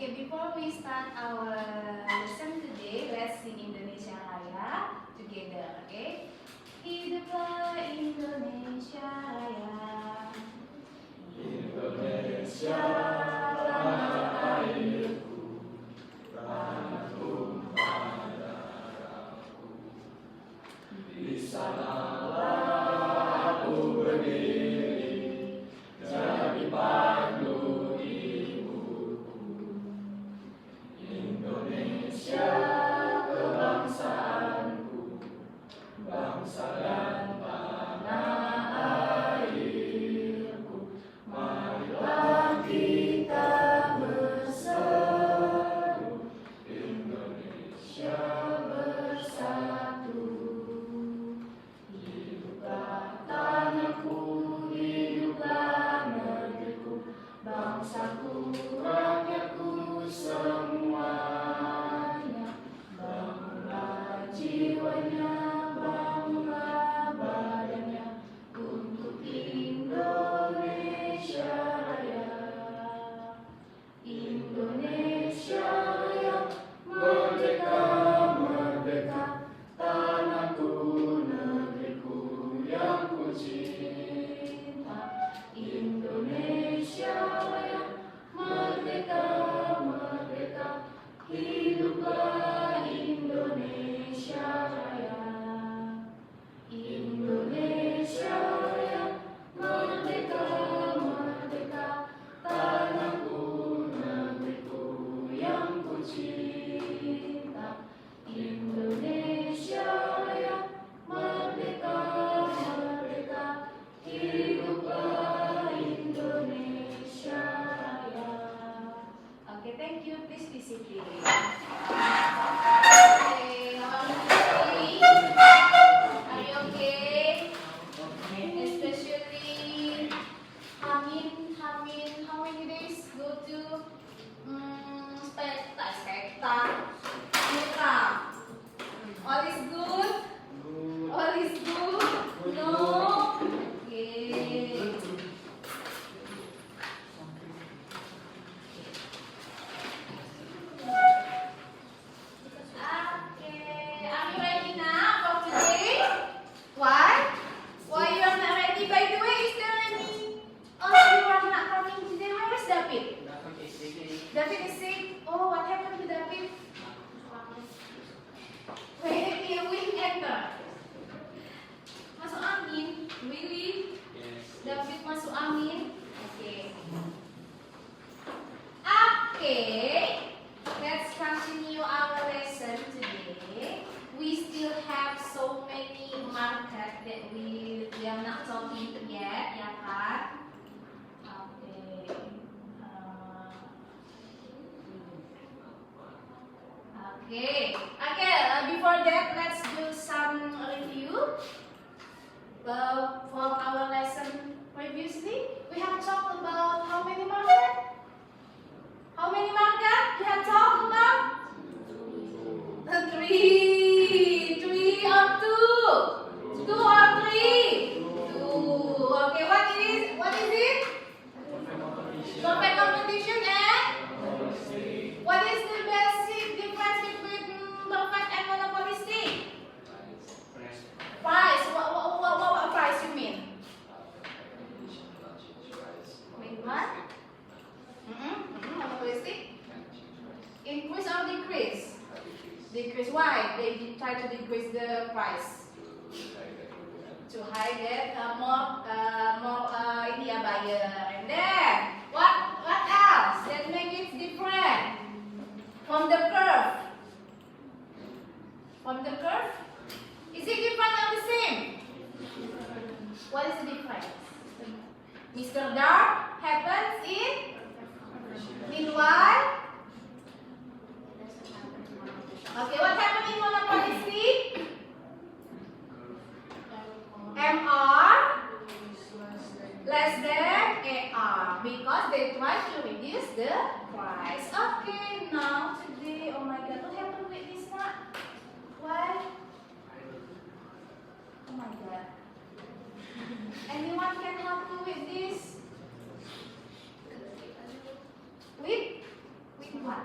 Okay, before we start our lesson today, let's sing Indonesia Raya together, okay? Hiduplah Indonesia Raya, Indonesia tanah airku, tanah tumpah darahku. Di sanalah aku berdiri, jadi pandu Indonesia kebangsaanku, bangsa dan tanah airku. Marilah kita berseru, Indonesia bersatu. Hiduplah tanahku, hiduplah negeriku, bangsaku, rakyatku semuanya. Bangunlah jiwanya, bangunlah badannya, untuk Indonesia Raya. Indonesia Raya, merdeka, merdeka, tanahku, negeriku yang ku cinta. Indonesia Raya, merdeka, merdeka, hiduplah Indonesia Raya. Indonesia Raya, merdeka, merdeka, tanahku, negeriku yang ku cinta. Indonesia Raya, merdeka, merdeka, hiduplah Indonesia Raya. Okay, thank you. Please be seated. Okay, how are you doing? Are you okay? Especially Hamin, how many days go to Spekta? All is good? All is good? No? Okay. Okay, are you ready now for today? Why? Why you are not ready? By the way, is there any? Oh, you are not coming today. Where is David? David is sick. Oh, what happened to David? Wait, he will enter. Masuk angin? Really? David masuk angin? Okay. Okay. Let's continue our lesson today. We still have so many market that we are not talking yet, ya kan? Okay. Okay. Before that, let's do some review from our lesson previously. We have talked about how many market? How many market we have talked about? Three or two? Two or three? Two. Okay, what is it? Perfect competition and? What is the basic difference between perfect and monopolistic? Price. What price you mean? Wait, what? Monopolistic? Increase or decrease? Decrease. Why? They try to decrease the price. To hide that more buyer. And then what else that make it different from the curve? From the curve? Is it different or the same? What is the difference? Mr. Dark happens in meanwhile. Okay, what happened in monopolistic? MR less than AR because they try to reduce the price. Okay, now today, oh my God, what happened with this one? Why? Oh my God. Anyone can help me with this? With what?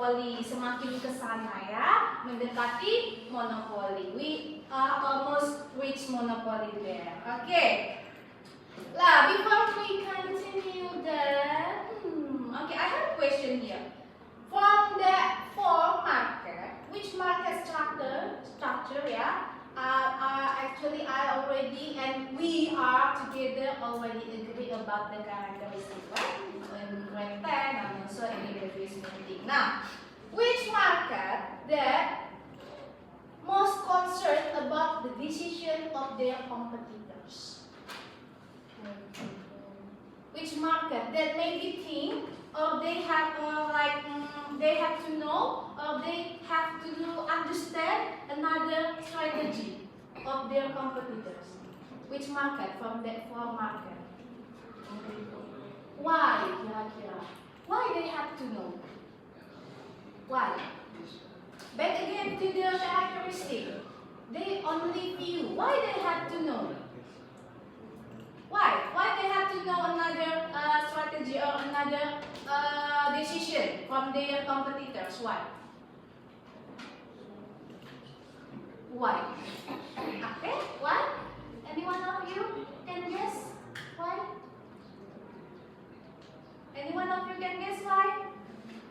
oligopoli, semakin ke sana ya, mendekati monopoli. We are almost reach monopoly there. Okay. Lah, before we continue that, okay, I have a question here. From the four market, which market structure yeah? Actually, I already and we are together already agree about the characteristic, right? In grade 10 and also in the previous meeting. Now, which market that most concerned about the decision of their competitors? Which market that maybe think or they have they have to know or they have to understand another strategy of their competitors. Which market from that four market? Why, kira-kira? Why they have to know? Why? Back again to their characteristic. They only view. Why they have to know? Why? Why they have to know another strategy or another decision from their competitors? Why? Why? Okay, why? Anyone of you can guess why? Anyone of you can guess why?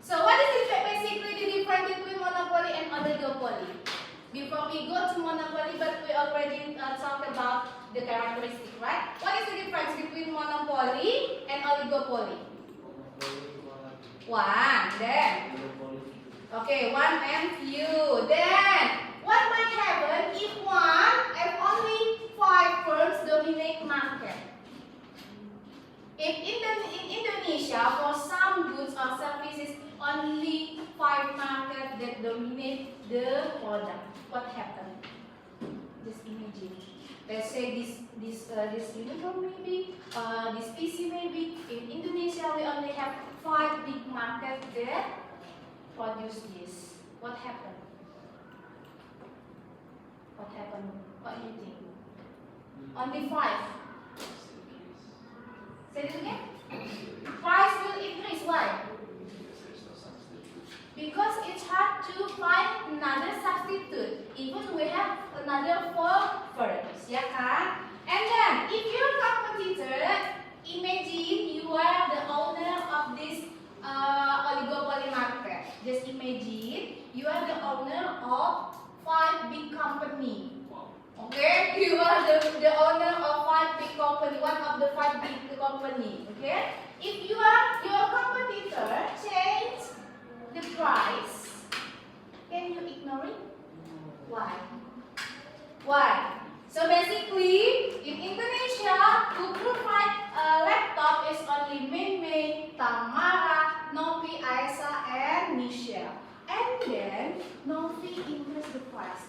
So what is basically the difference between monopoly and oligopoly? Before we go to monopoly, but we already talked about the characteristic, right? What is the difference between monopoly and oligopoly? One, then. Okay, one and few. Then, what might happen if only 5 firms dominate market? If in Indonesia, for some goods or services, only 5 markets that dominate the product, what happened? Just imagine. Let's say this uniform maybe, this PC maybe. In Indonesia, we only have 5 big markets that produce this. What happened? What happened? What do you think? Only 5. Say it again. Price will increase. Why? Because it's hard to find another substitute. Even we have another 4 firms, ya kan? And then, if your competitor, imagine you are the owner of this oligopoly market. Just imagine you are the owner of 5 big company. Okay, you are the owner of 5 big company, one of the 5 big company. Okay, if your competitor change the price, can you ignore it? Why? Why? So basically, in Indonesia, who provide a laptop is only Mei, Tamara, Novi, Aisa, and Michelle. And then Novi increase the price.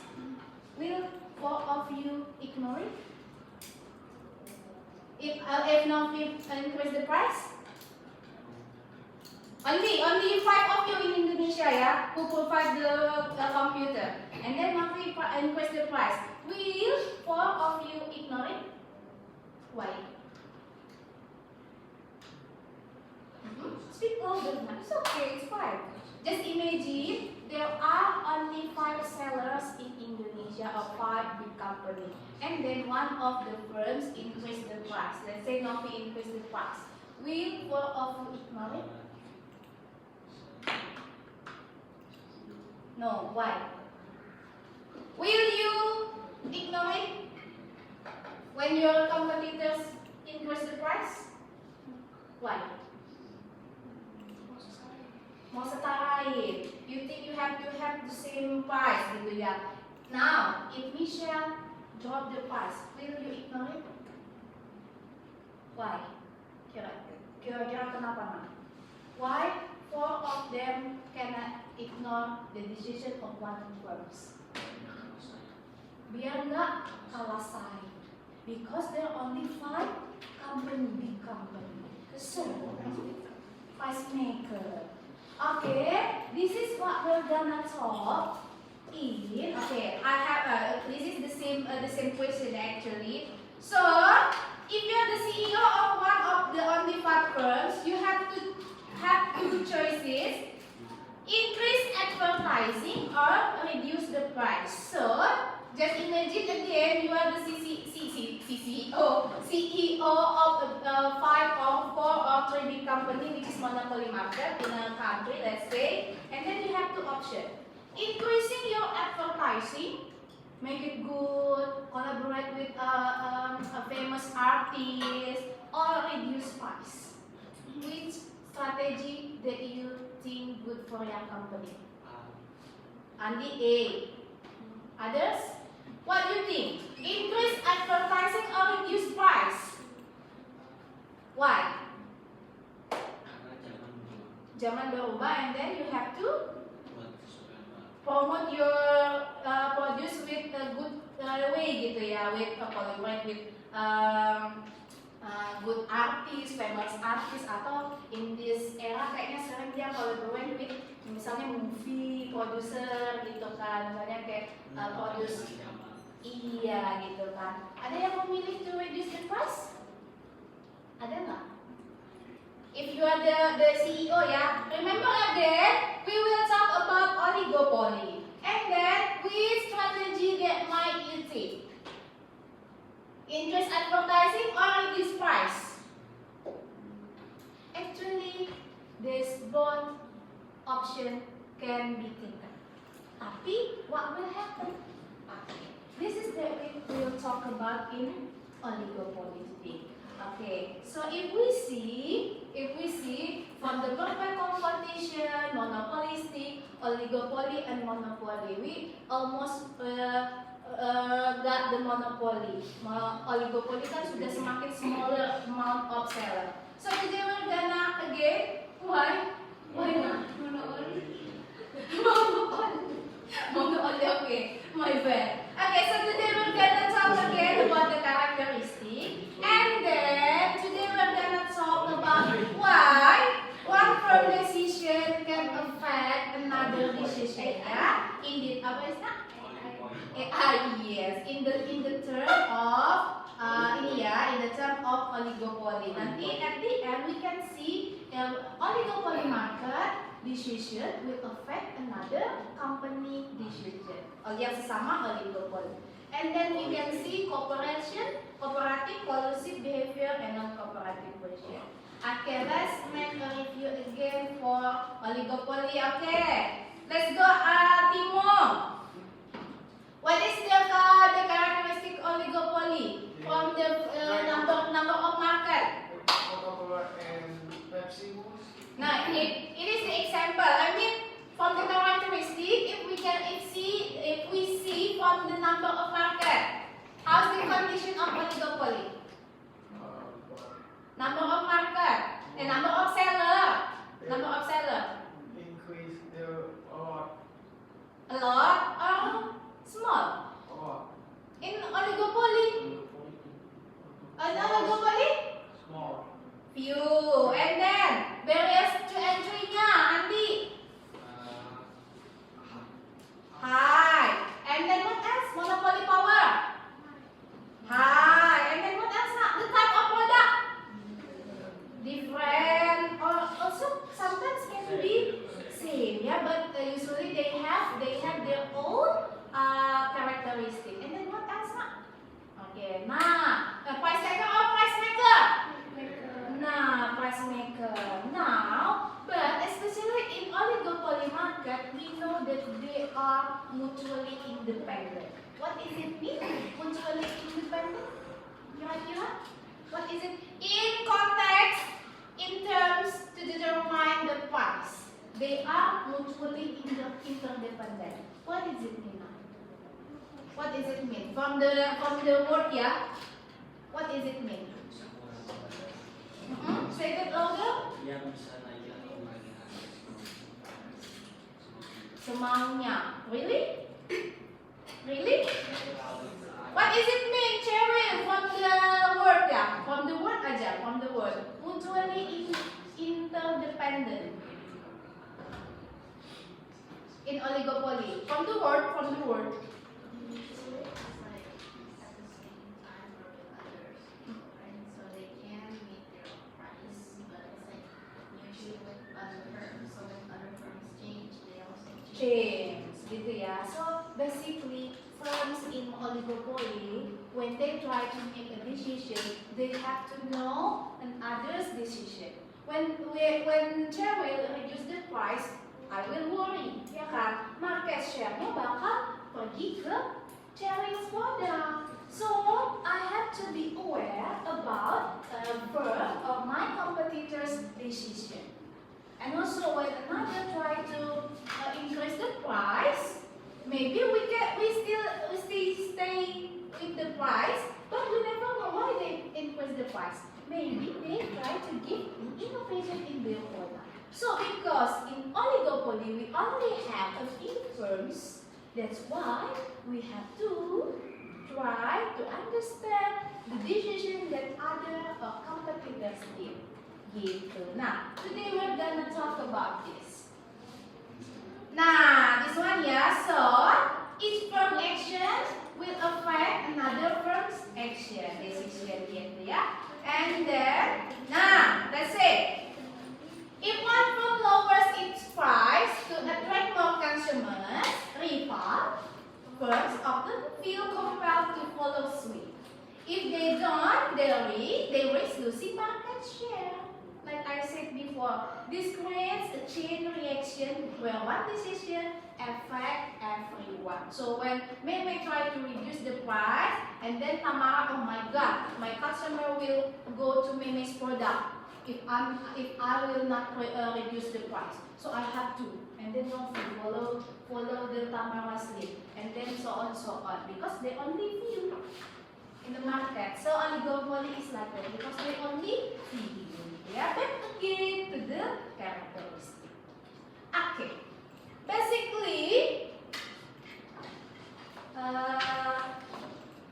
Will 4 of you ignore it? If Novi increase the price? Only 5 of you in Indonesia, yeah, who provide the computer, and then Novi increase the price. Will 4 of you ignore it? Why? Speak louder. It's okay. It's fine. Just imagine there are only 5 sellers in Indonesia or 5 big company, and then one of the firms increase the price. Let's say Novi increase the price. Will 4 of you ignore it? No. Why? Will you ignore it when your competitors increase the price? Why? Mau setarain. You think you have to have the same price gitu ya. Now, if Michelle drop the price, will you ignore it? Why? Kira-kira kenapa, Ma? Why 4 of them cannot ignore the decision of one firms? Biar nggak kalah saing. Because there are only 5 big company. So, price maker. Okay, this is what we're gonna talk in. Okay, I have this is the same question actually. So, if you're the CEO of one of the only 5 firms, you have 2 choices: increase Just imagine again, you are the CEO of 5 or 4 or 3 big company which is monopoly market in a country, let's say, and then you have two options. Increasing your advertising, make it good, collaborate with a famous artist, or reduce price. Which strategy that you think good for your company? Andi A. Others? What do you think? Increase advertising or reduce price? Why? Zaman berubah, and then you have to promote your produce with a good way gitu ya, with collaborate with good artist, famous artist, atau in this era kayaknya sering dia collaborate with misalnya movie producer gitu kan, misalnya kayak produce, iya gitu kan. Ada yang memilih to reduce the price? Ada nggak? If you are the CEO ya, remember again, we will talk about oligopoly. And then, which strategy that might you take? Increase advertising or reduce price? Actually, this both option can be taken. Tapi, what will happen? This is the way we will talk about in oligopoly today. Okay, so if we see from the perfect competition, monopolistic, oligopoly, and monopoly, we almost got the monopoly. Oligopoly kan sudah semakin smaller amount of seller. So today we're gonna again, why not monopoly? Monopoly, okay, my bad. Okay, so today we're gonna talk again about the characteristic. And then today we're gonna talk about why one firm decision can affect another decision. Yeah, indeed. Apa is that? Yes. In the term of in the term of oligopoly. Nanti at the end we can see oligopoly market decision will affect another company decision. Yang sesama oligopoly. And then we can see cooperation, cooperative, collusive behavior, and non-cooperative behavior. Okay, let's make a review again for oligopoly. Okay, let's go, Timo. What is the characteristic oligopoly from the number of market? Coca-Cola and Pepsi. Now, it is the example. I mean, from the characteristic, if we see from the number of market, how's the condition of oligopoly? Number of market, the number of seller, Increase a lot or small? In oligopoly, small. few, and then barriers to entry-nya, Andi. High. And then what else? Monopoly power. High. And then what else? The type of product. Different. Or also sometimes can be same. Yeah, but usually they have their own characteristic. And then what else? Okay. Nah, price taker or price maker? Nah, price maker. Now, but especially in oligopoly market, we know that they are mutually independent. What is it mean? Mutually independent? Kira-kira? What is it? In context, in terms to determine the price, they are mutually interdependent. What does it mean? What does it mean? From the word, yeah? What does it mean? Say that louder. Semaunya. Really? Really? What does it mean, Cheryl? From the word, yeah? From the word aja, from the word. Mutually interdependent. In oligopoly. From the word. Change, gitu ya. So basically firms in oligopoly, when they try to make a decision, they have to know another's decision. When Cheryl reduce the price, I will worry, ya kan? Market share-nya bakal pergi ke Cheryl's product. So I have to be aware about firm or my competitor's decision. And also when another try to increase the price, maybe we still stay with the price, but we never know why they increase the price. Maybe they try to give innovation in their product. So because in oligopoly we only have a few firms, that's why we have to try to understand the decision that other competitors give. Gitu. Nah, today we're gonna talk about this. Nah, this one ya. So each firm action will affect another firm's action, decision gitu ya. And then, nah, let's say if one firm lowers its price to attract more consumers, rival firms often feel compelled to follow suit. If they don't, they risk losing market share. Like I said before, this creates a chain reaction where one decision affects everyone. So when Mei try to reduce the price, and then Tamara, oh my God, my customer will go to Mei's product if I will not reduce the price. So I have to, and then follow the Tamara's lead, and then so on because they only few in the market. So oligopoly is like that because they only few. Yeah, back again to the characteristic. Okay, basically,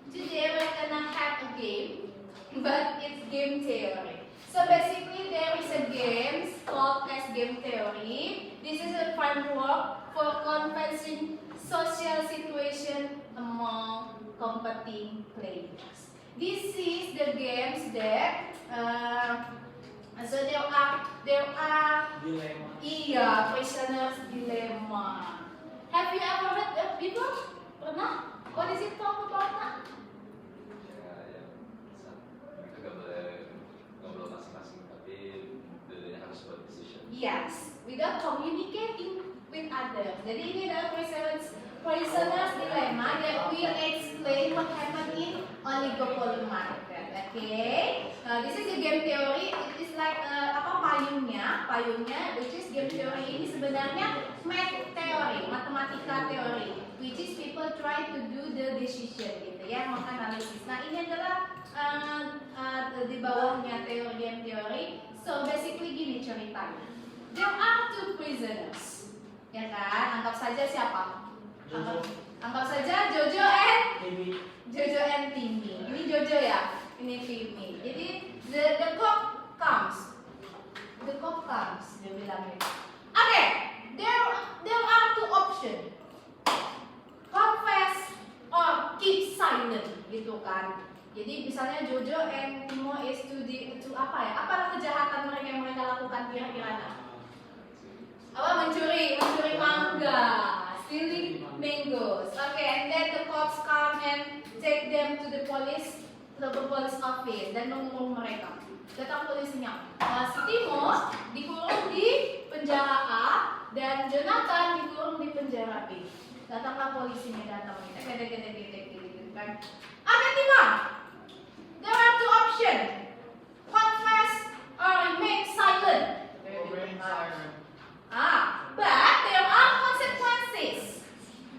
today we're gonna have a game, but it's game theory. So basically, there is a game called as game theory. This is a framework for convincing social situation among competing players. This is the games that. So there are Dilemma. iya, prisoner's dilemma. Have you ever heard that before? Pernah? What is it talk about nak? Mereka boleh ngobrol masing-masing tapi dulunya harus buat decision. Yes, without communicating with others. Jadi ini adalah prisoner's dilemma that will explain what happened in oligopoly market. Okay, this is a game theory. It is like payungnya, which is game theory ini sebenarnya math theory, matematika teori, which is people try to do the decision gitu ya, menganalisis. Nah ini adalah di bawahnya teori game theory. So basically gini ceritanya. There are two prisoners, ya kan? Anggap saja siapa? Anggap saja Jojo and Timmy. Ini Jojo ya, ini Timmy. Jadi the cop comes. Dia bilang gitu. Okay, there are two options. Confess or keep silent, gitu kan. Jadi misalnya Jojo and Timo is to apa ya? Apa kejahatan mereka yang mereka lakukan kira-kira? Mencuri mangga, stealing mangoes. Okay, and then the cops come and take them to the police office dan mengurung mereka. Datang polisinya. Si Timo dikurung di penjara A dan Jonathan dikurung di penjara B. Datanglah polisinya gitu kan. Timo, there are two options. Confess or remain silent. Remain silent. But there are consequences.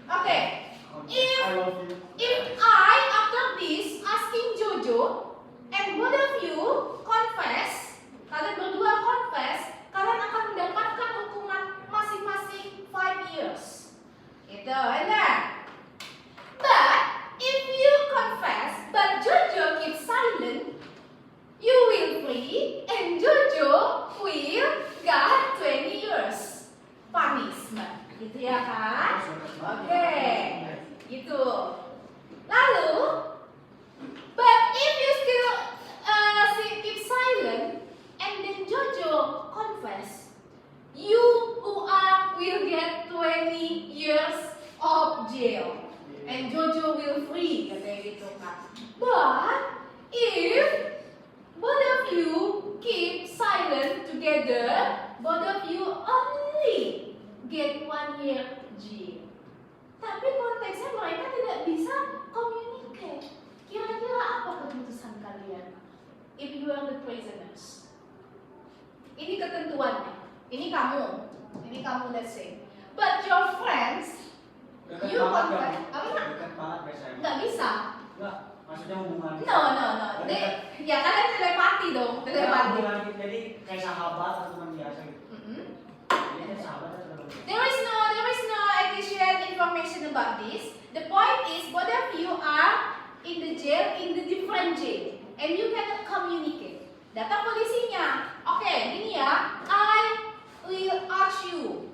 Okay. If I after this asking Jojo and both of you confess, kalian berdua confess, kalian akan mendapatkan hukuman masing-masing 5 years. Gitu, enak. But if you confess but Jojo keeps silent, you will free and Jojo will got 20 years punishment. Gitu ya kan? Oke. Gitu. Lalu, but if you still keep silent and then Jojo confess, you will get 20 years of jail and Jojo together, both of you only get 1 year jail. Tapi konteksnya mereka tidak bisa communicate. Kira-kira apa keputusan kalian? If you are the prisoners. Ini ketentuannya. Ini kamu let's say. But your friends, you confess. Apa? Dekat banget biasanya. Nggak bisa. Enggak, maksudnya hubungan. No. Ya kalian telepati dong, telepati. Hubungan gitu, jadi kayak sahabat atau teman biasa gitu. Jadi kan sahabat atau teman biasa. There is no additional information about this. The point is both of you are in the jail, in the different jail, and you cannot communicate. Data polisinya, oke, gini ya, I will ask you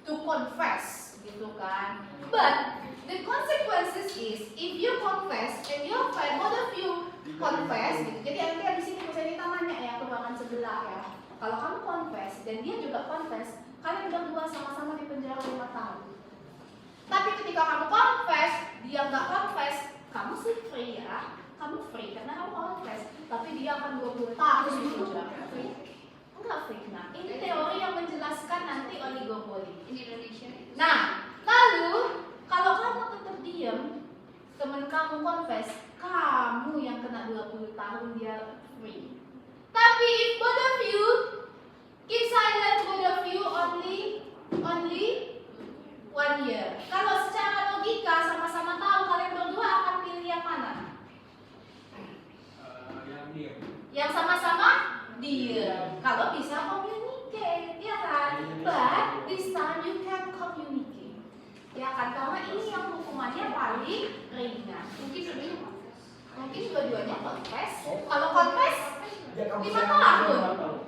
to confess, gitu kan? But the consequences is if you confess and your friend, both of you confess, gitu. Jadi nanti di sini misalnya kita nanya ya ke ruangan sebelah ya. Kalau kamu confess dan dia juga confess, kalian berdua sama-sama di penjara 5 tahun. Tapi ketika kamu confess, dia nggak confess, kamu sih free ya. Kamu free karena kamu confess, tapi dia akan 20 tahun di penjara. Enggak free. Nah, ini teori yang menjelaskan nanti oligopoli. Di Indonesia. Nah, lalu kalau kamu tetap diam, teman kamu confess, kamu yang kena 20 tahun, dia free. Tapi if both of you keep silent, both of you only 1 year. Kalau secara logika sama-sama tahu kalian berdua akan pilih yang mana? Yang diam. Yang sama-sama diam. Kalau bisa communicate, ya kan? But this time you can communicate, ya kan? Karena ini yang hukumannya paling ringan. Mungkin dua-duanya confess. Kalau confess, Ya, kamu 5 saya tahun. tahu.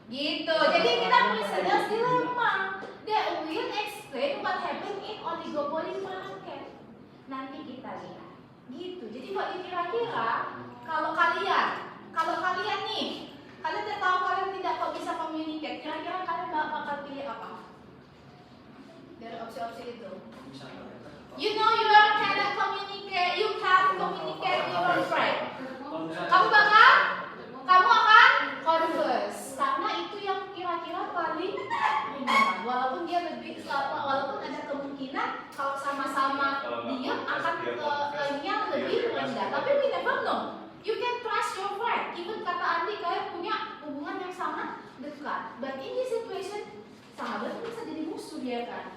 Gitu. Jadi kita prisoners dilemma. They will explain what happened in oligopoly market. Nanti kita lihat. Gitu. Jadi buat dikira-kira, kalau kalian nih, kalian udah tahu kalian tidak kok bisa communicate, kira-kira kalian bakal pilih apa? Dari opsi-opsi itu. You know you cannot communicate, you can't communicate with your friend. Kamu akan converse karena itu yang kira-kira paling ringan. Walaupun dia walaupun ada kemungkinan kalau sama-sama diam akan yang lebih rendah. Tapi we never know. You can trust your friend. Even kata Andi, kalian punya hubungan yang sangat dekat. But in this situation, sahabat bisa jadi musuh dia kan?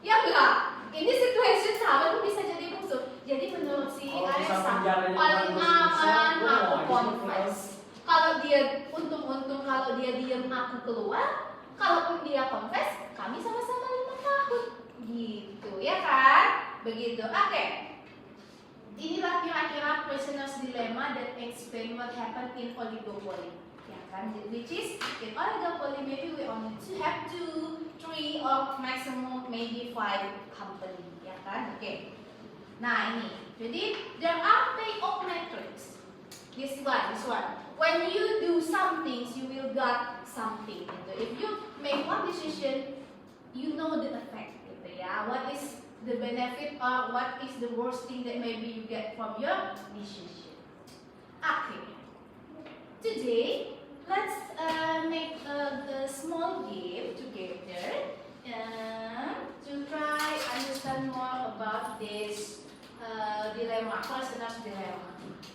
Ya enggak? In this situation sahabat bisa jadi musuh. Jadi menurut si Aisyah paling aman aku confess. Kalau dia untung-untung kalau dia diam aku keluar, kalaupun dia confess, kami sama-sama 5 tahun. Gitu, ya kan? Begitu. Oke. Inilah kira-kira prisoner's dilemma that explain what happened in oligopoly. Ya kan? Which is in oligopoly maybe we only have 2, 3 or maximum maybe 5 company. Ya kan? Oke. Nah, ini. Jadi there are payoff metrics. This one. When you do some things, you will get something. Gitu. If you make one decision, you know the effect. Gitu ya. What is the benefit or what is the worst thing that maybe you get from your decision? Okay. Today, let's make a small game together to try understand more about this dilemma, prisoner's dilemma.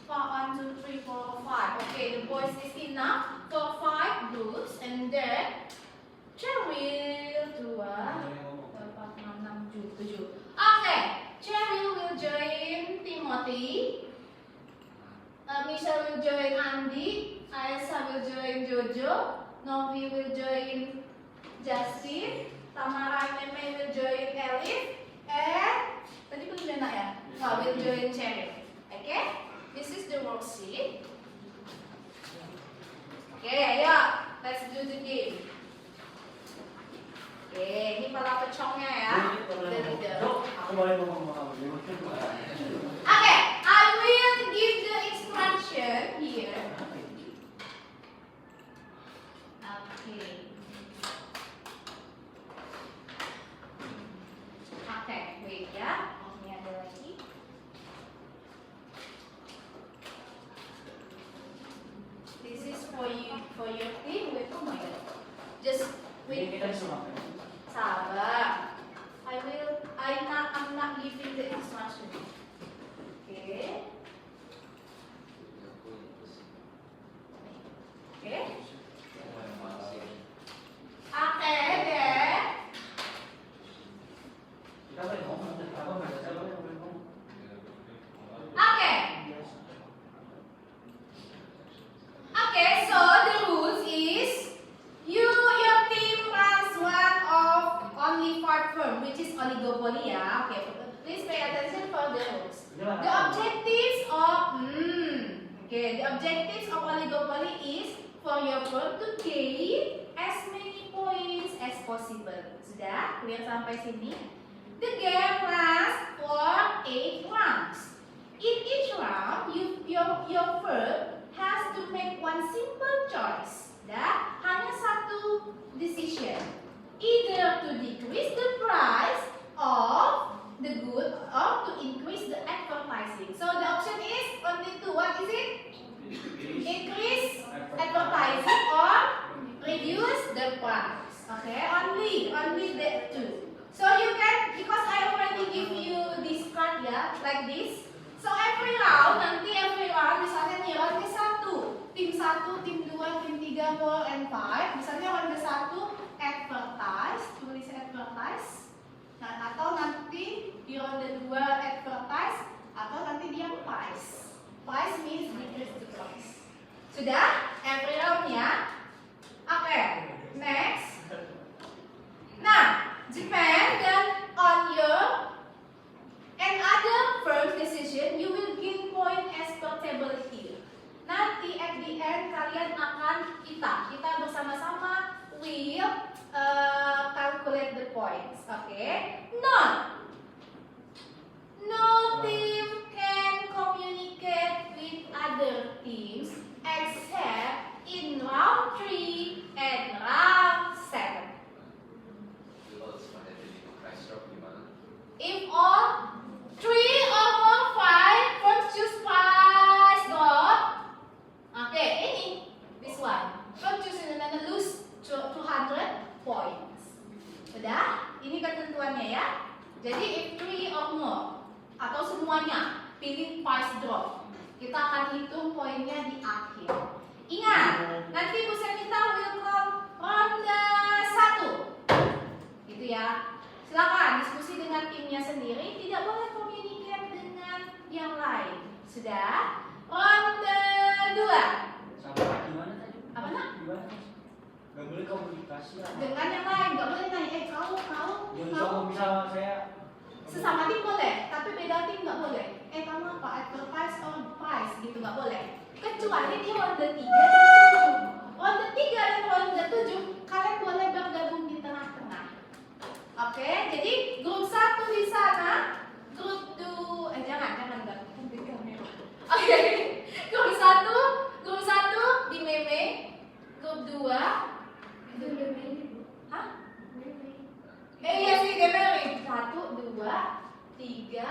1, 2, 3, 4, 5. Okay, the boys is enough for 5 groups, and then Cheryl 2, 4, 5, 6, 6, 7. Okay, Cheryl will join Timothy. Michelle will join Andy. Aisyah will join Jojo. Novi will join Justin. Tamara and Meme will join Elif. And tadi belum enak ya? Nggak, will join Cheryl. Okay? This is the worksheet. Okay, ayo, let's do the game. Okay, ini pala pecongnya ya. Aku boleh ngomong sama kamu. Okay, I will give the instruction here. Okay. Okay, wait ya. Ini ada lagi. This is for you, for your team with, oh my god. Just Jadi wait. kita disuruh apa? Sabar. I'm not giving the instruction. Okay. Okay. Okay, deh. Kita boleh ngomong, apa bahasa lo yang boleh ngomong? Okay. Okay, so the rules is your team runs one of only 5 firm, which is oligopoly, ya. Okay, please pay attention for the rules. The objectives of the objectives of oligopoly is for your firm to gain as many points as possible. Sudah clear sampai sini? The game lasts for 8 rounds. In each round, your firm has to make one simple choice. Dah, hanya satu decision. Either to decrease the price of the good or to increase the advertising. So the option is only two. What is it? Increase advertising or reduce the price. Okay, only that two. So you can, because I already give you this card ya, like this. So every round, misalnya nih ronde 1, tim 1, tim 2, tim 3, 4, and 5. Misalnya ronde 1 advertise, tulis advertise. Nah, atau nanti di ronde 2 advertise, atau nanti dia price. Price means decrease the price. Sudah? Every round ya. Oke, next. Nah, depend on your and other firm's decision, you will gain point as per table here. Nanti at the end kalian akan kita bersama-sama will calculate the points. Okay? No team can communicate with other teams except in round 3 and round 7. If all 3 or more 5 firms choose price dot. Okay, ini this one. Firm choose and then lose 200 points. Sudah? Ini ketentuannya ya. Jadi if 3 or more atau semuanya pilih price drop, kita akan hitung poinnya di akhir. Ingat, nanti Bu Senita will call ronde 1. Gitu ya. Silakan diskusi dengan timnya sendiri, tidak boleh communicate dengan yang lain. Sudah? Ronde 2. Sampai gimana tadi? Apa nak? Gimana? Gak boleh komunikasi lah. Dengan yang lain, nggak boleh nanya, kau. Yang kalau misalnya saya Sesama tim boleh, tapi beda tim nggak boleh. Kamu apa? Advertise or price gitu nggak boleh. Kecuali di ronde 3 dan 7. Ronde 3 dan ronde 7 kalian boleh bergabung di tengah-tengah. Oke, jadi grup 1 di sana, grup 2 jangan ganti kamera. Oke, grup 1 di Meme, grup 2 itu Meme. Hah? Iya sih, Meme. 1, 2, 3,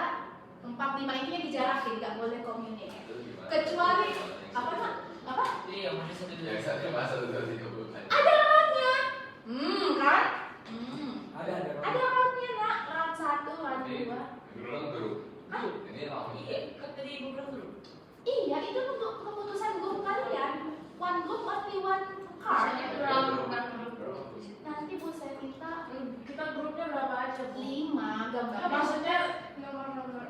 4, 5 intinya dijarakin, nggak boleh communicate. Kecuali apa nak? Apa? Iya, masih satu dari tiga. Ada roundnya. Kan? Ada roundnya nak. Round 1, round 2. Grup. Ini round. Iya, tadi ibu bilang grup. Iya, itu untuk keputusan grup kalian. One group only one card. Nanti Bu saya minta Kita grupnya berapa aja? 5 gambar. Maksudnya nomor maksudnya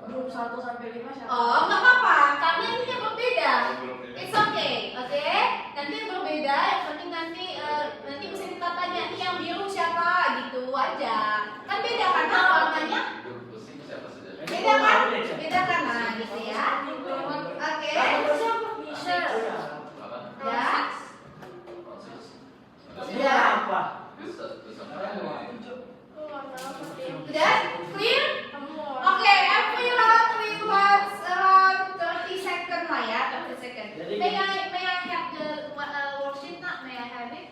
grup 1 sampai 5 siapa? Oh, nggak apa-apa, karena ini yang berbeda. It's okay, oke? Nanti yang berbeda, yang penting nanti bisa kita tanya nih yang biru siapa gitu aja. Kan beda kan warnanya? Beda kan, nah gitu ya. Oke. Ya. Sudah? apa? Sudah? Clear? Oke, every round we want around 30 second lah ya, 30 second. May I have the worksheet nak? May I have it?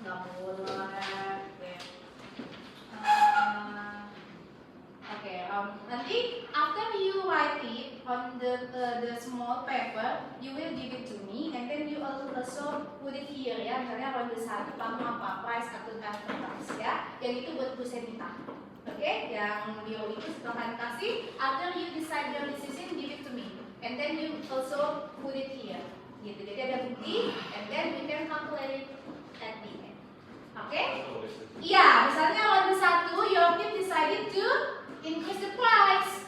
Nggak boleh. Oke, nanti after you write it, on the small paper, you will give it to me, and then you also put it here ya. Misalnya ronde 1 kamu apa price atau advertise ya. Yang itu buat Bu Senita. Oke, yang biru itu setelah kasih, after you decide your decision, give it to me, and then you also put it here. Gitu. Jadi ada bukti, and then we can calculate it at the end. Oke? Iya, misalnya ronde 1, your team decided to increase the price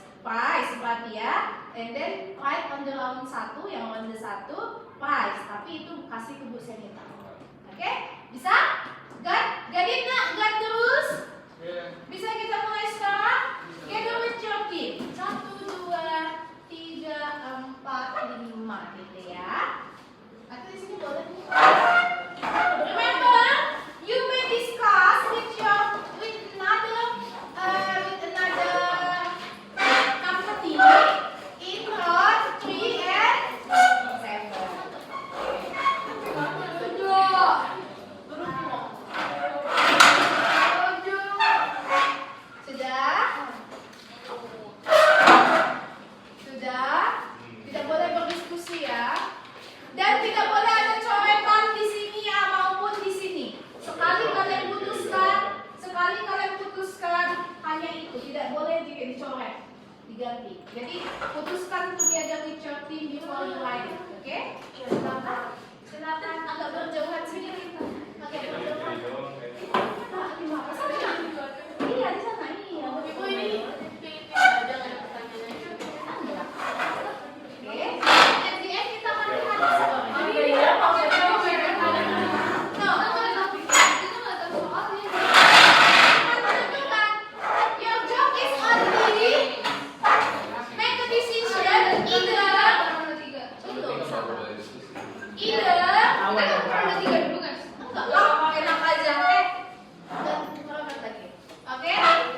berarti ya, and then write on the round 1 yang ronde 1 price, tapi itu kasih ke Bu Senita. Oke? Bisa? Got it nak? Got terus? Bisa kita mulai sekarang? Gather with your team. 1, 2, 3, 4, 5 gitu ya. Atau di sini boleh nih. Remember, you may discuss with another company in round 3 and 7. Sudah? Tidak boleh berdiskusi ya. Dan tidak boleh ada coretan di sini ya maupun di sini. Sekali kalian putuskan hanya itu, tidak boleh dicoret, diganti. Jadi putuskan together with your team before you write it, oke? Silakan agak berjauhan sedikit. Agak berjauhan. Iya di sana iya. Ibu ini jangan pertanyaannya. Oke. At the end kita akan lihat story. Your job is only make a decision either enak aja oke.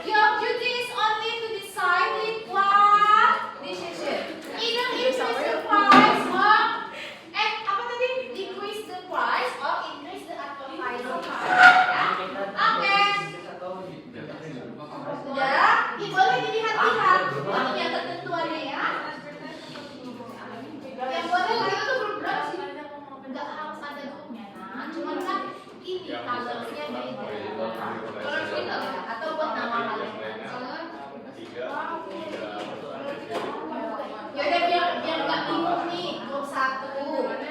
Your duty is only to decide with one decision, either increase the price or apa tadi, decrease the price or increase the advertising ya. Oke. Sudah, boleh dilihat-lihat ininya ketentuannya ya. Yang boleh itu grup berapa sih? Enggak harus ada grupnya, nah cuman kan ini colornya beda. Color final ya, atau buat nama kalian. Yaudah biar nggak bingung nih, grup 1, grup 2,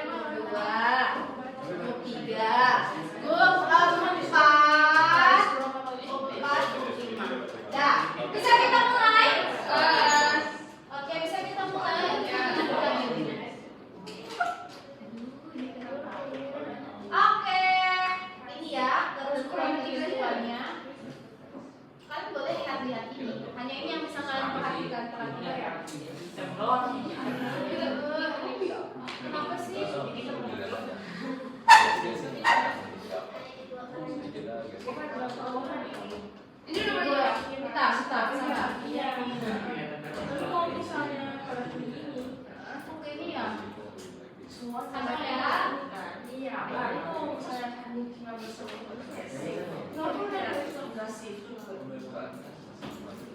grup 3, grup 4, grup 5. Ya, bisa kita mulai? Oke, bisa kita mulai. Oke, ini ya, terus kurang ketentuannya. Kalian boleh lihat-lihat ini. Hanya ini yang bisa kalian perhatikan ya. Kenapa sih? Ini nomor 2. Bentar. Kalau misalnya Oke, ini ya. sama ya. Iya, kalau misalnya kamu cuma bisa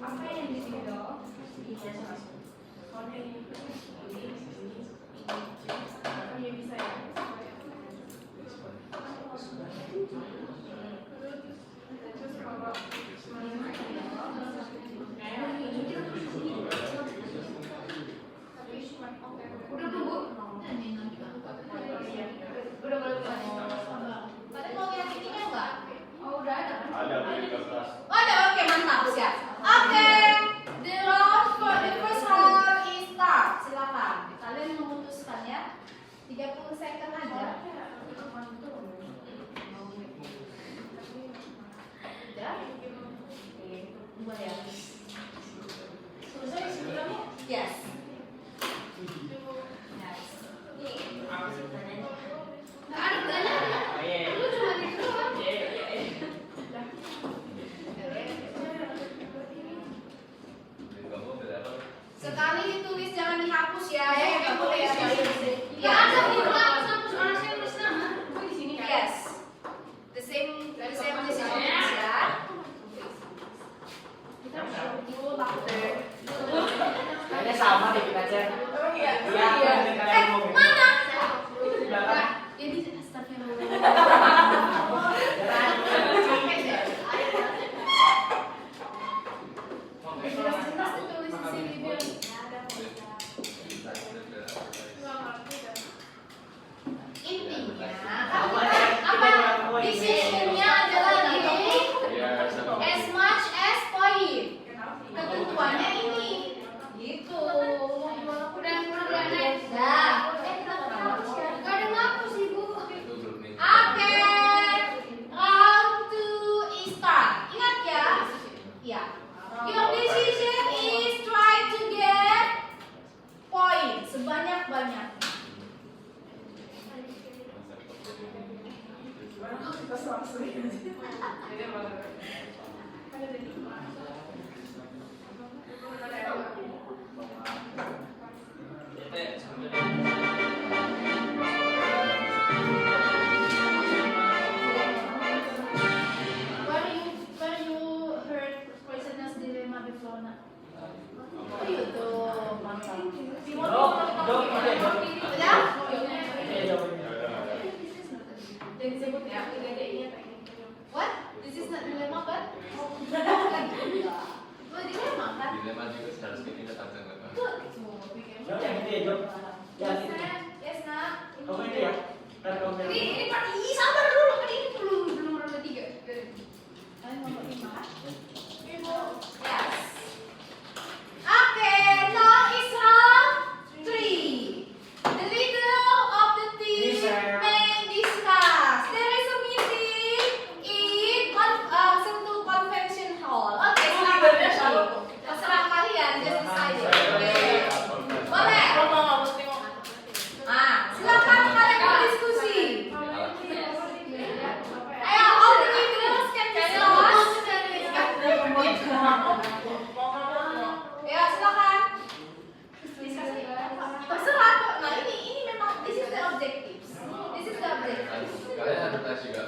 apa yang di sini dong? Iya, sama ini bisa ya. Terus kalau udah tunggu. Udah boleh Kalian mau lihat ininya enggak? Oh, udah ada. Oh, ada, oke, mantap, siap. Oke, the round for the first round is start. Silakan, kalian memutuskan ya. 30 second aja. Udah? Boleh ya? Selesai sebelumnya? Yes. Nggak ada pertanyaan. Lu cuma gitu doang. Sekali ditulis jangan dihapus ya. Nggak boleh ya. Nggak ada di hapus. langsung jadi mana? Ada di mana? Where you heard Poisonous Dilemma before na? Oh, YouTube. Mantap. Udah? Yang disebut ya, tidak ada ingat. What? This is not dilemma, but? Oh, dilemma kan? Dilema juga seharusnya kita tantang kan. Betul. Semua pikir. Jom yang gede, Jom. Yang gede. Yes, nak. Kamu ini ya? Ntar kamu bilang. Ini part ini sabar dulu, kan ini belum ronde 3. Ayo nomor 5. Yes. Okay, now is round 3. The leader of the team may discuss. There is a meeting in Sentul Convention Hall. Okay, silakan. Terserah kalian, just decide. Boleh. Silakan kalian berdiskusi. Ayo, all the leaders can discuss. Ya, silakan. Terserah kok. Nah, ini memang this is the objectives. This is the objectives. Kalian advertise juga.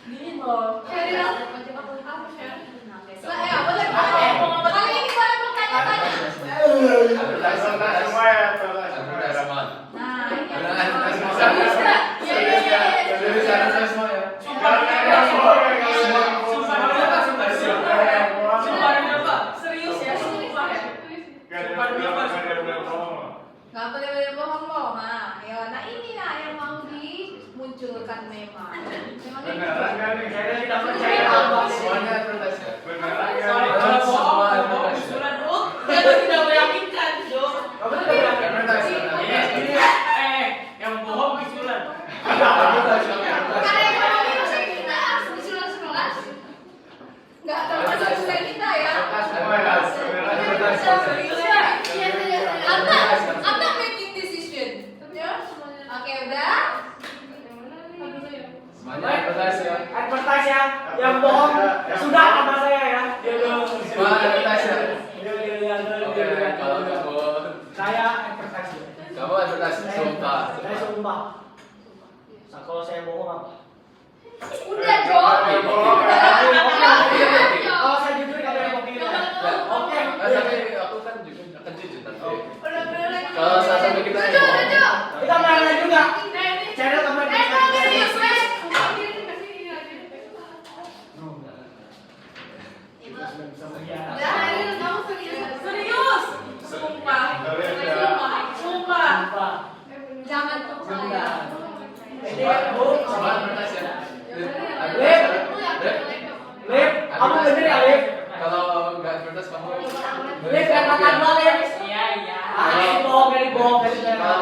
Gini loh. Carry on. Ya, boleh. Kali ini boleh bertanya-tanya. Advertise Semua ya, advertisement. Nah, ini Bilang ada. advertisement. Serius nggak? Serius ya? Serius advertisement ya? Serius ya, sumpah ya. Nggak boleh bohong-bohong. Nah, ini lah yang mau dimunculkan memang. Memang ini. Saya tidak percaya apa. Semuanya advertise ya? Semua advertise. Tidak meyakinkan, Jo. Kamu tidak bilang Advertise. yang bohong bisulan. Advertise. Karena ekonomi masih kita disuruh-suruh. Nggak termasuk usaha kita ya. Advertise. I'm not making decision. Ya? Oke, udah. Semuanya advertise ya? Advertise ya, yang bohong sudah sama saya ya. Semuanya advertise ya? Oke, kalau kamu Saya advertise. advertise sumpah. Saya sumpah. Nah, kalau saya bohong apa? Udah, John. Kalau saya jujur kamu yang mau pilih. Oke. Tapi aku kan juga akan jujur nanti. Udah. Kalau sama kita yang bohong. Udah. Kita main juga. Channel teman Serius, guys. Serius. Sumpah. Sumpah. Jangan percaya. Semua advertise ya? Lip, kamu bener ya Lip? Kalau nggak advertise kamu Lip, katakan lo Lip. Iya. Bohong, bohong. Kalau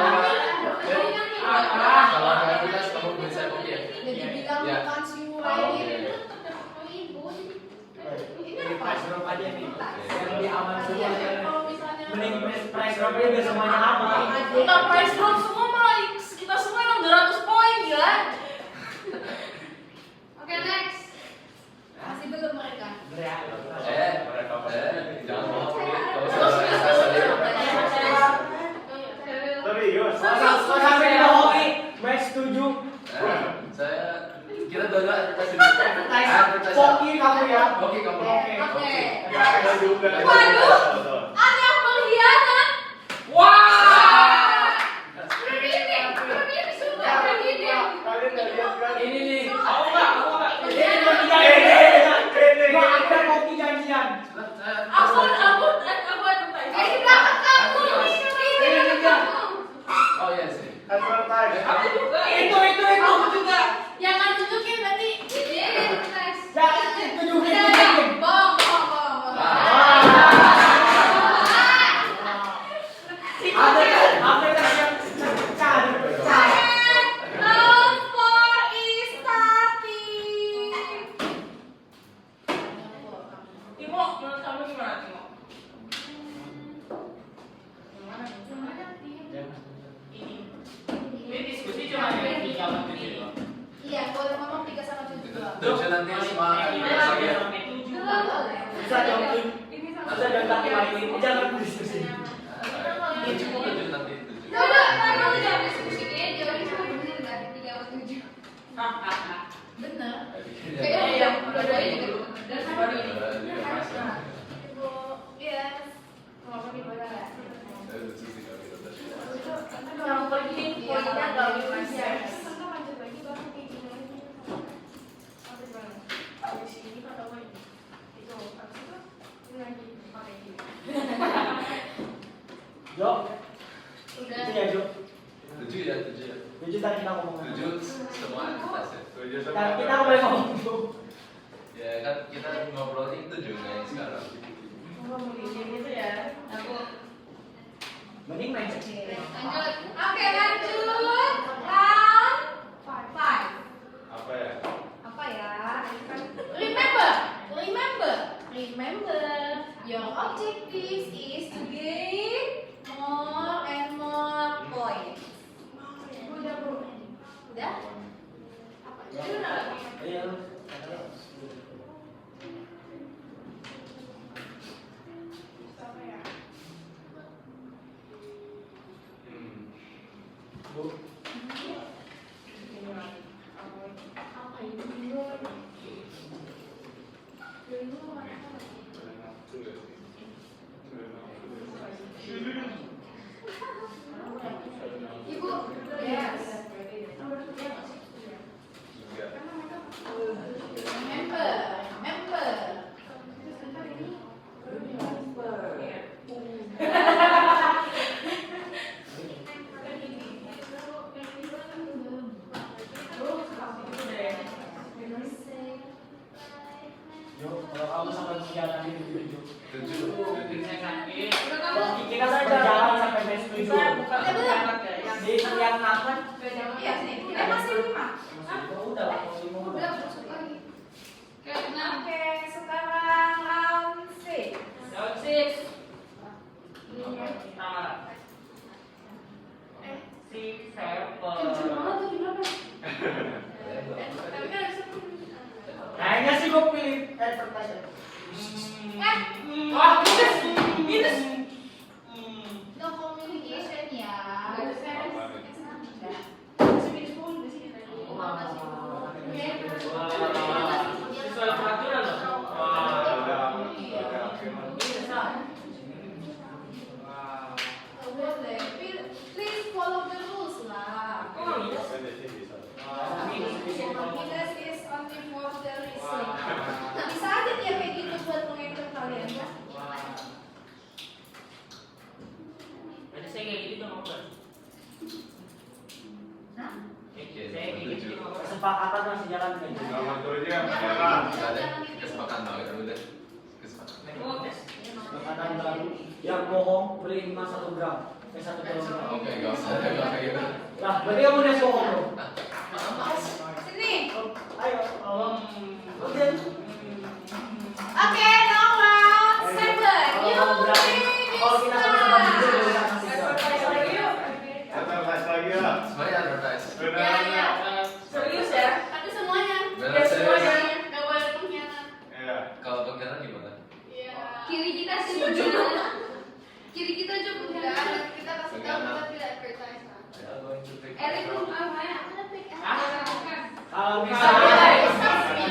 nggak advertise kamu bisa kopi ya? Jadi bilang Ya. bukan si Wahid. Ini price drop aja nih. Yang lebih aman semua. Kalau misalnya Mending price drop aja biar semuanya aman. kita price drop semua malah kita semua emang 200 poin gila. Oke, next. Masih belum mereka. Jangan bohong nih. Kalau saya Serius. Kau sampai dibohongi, match 7. saya kita dua advertise ini. Advertise. Koki kamu ya. Oke kamu. Oke. Ya, ada juga. Waduh. Ada yang berkhianat. Wah. Ini sumpah begini. Kalian nggak lihat kan? Ini nih. Aku enggak. Gua ada koki janjian. Aku advertise. Di belakang kamu. Ini kamu. Oh iya sih. Advertise. Aku juga. Itu. Aku juga. Yang kan tunjukin berarti ini. Jangan tunjukin. Bohong. Ah. nanti semua lagi ya. Bisa dong, bisa dong tapi mainin, jangan diskusi. Tujuh nanti tujuh. Udah, taruh jangan diskusinya, jawabnya cuma bener nggak? 3 atau 7? Bener. Kayaknya dua-duanya juga bener. Yes. Mau pergi mana ya? Kalau pergi poinnya nggak bisa. Kita lanjut lagi baru kayak gimana? Sampai mana? Habis ini atau apa ini? Itu habis itu ini lagi pakai ini. Jo, Udah. itu ya Jo. Tujuh ya, tujuh ya. Tujuh tadi kita ngomong. Tujuh semua entitas ya. Tujuh Nah, semua. kita boleh ngomong dulu. Ya kan kita ngobrolnya itu juga yang sekarang. Gua mau gitu ya. Aku Mending main Lanjut. Oke, lanjut. Round 5. Apa ya? Apa ya? Remember, your objective is to gain more and more points. udah bro. Udah? Iya. Apa ya? Bu. Apa ini? Ibu. Yes. Remember. Jo, kalau kamu sampai berjalan di tujuh. Tujuh. Kita berjalan sampai base tujuh. Di yang aman. Iya sih. Masih 5. Udah lah, kalau lima Udah udah. masuk lagi. Oke, sekarang round 6. Kenceng banget tuh berapa? Tapi kan bisa Kayaknya sih gue pilih advertisement. Wah, no communication ya. Please follow the rules lah. Happiness is only for the listening. Bisa aja dia kayak gitu buat mengatur kalian ya. Kesepakatan masih jalan kan? Nomor tujuh yang Jangan merah. gitu, jangan gitu. Kesepakatan banget udah. Kesepakatan. Kesepakatan baru yang bohong beli 1 gram, 1 kilogram. Oke, enggak usah kayak gitu. Nah, berarti kamu udah bohong bro. Sini. Ayo, udah. Oke, now round 7. You Kalau kita sama-sama jujur, kita kasih gram. Advertise lagi ya. Semuanya advertise. Benar. Serius ya? Tapi semuanya. Benar serius. Gak boleh pengkhianat. Iya. Kalau pengkhianat gimana? Kiri kita sih. Kiri kita aja pengkhianat. Kita kasih tahu kita tidak advertise. Eric belum apa ya? Aku udah pick up. Kalau Trust misalnya me, right? Trust me.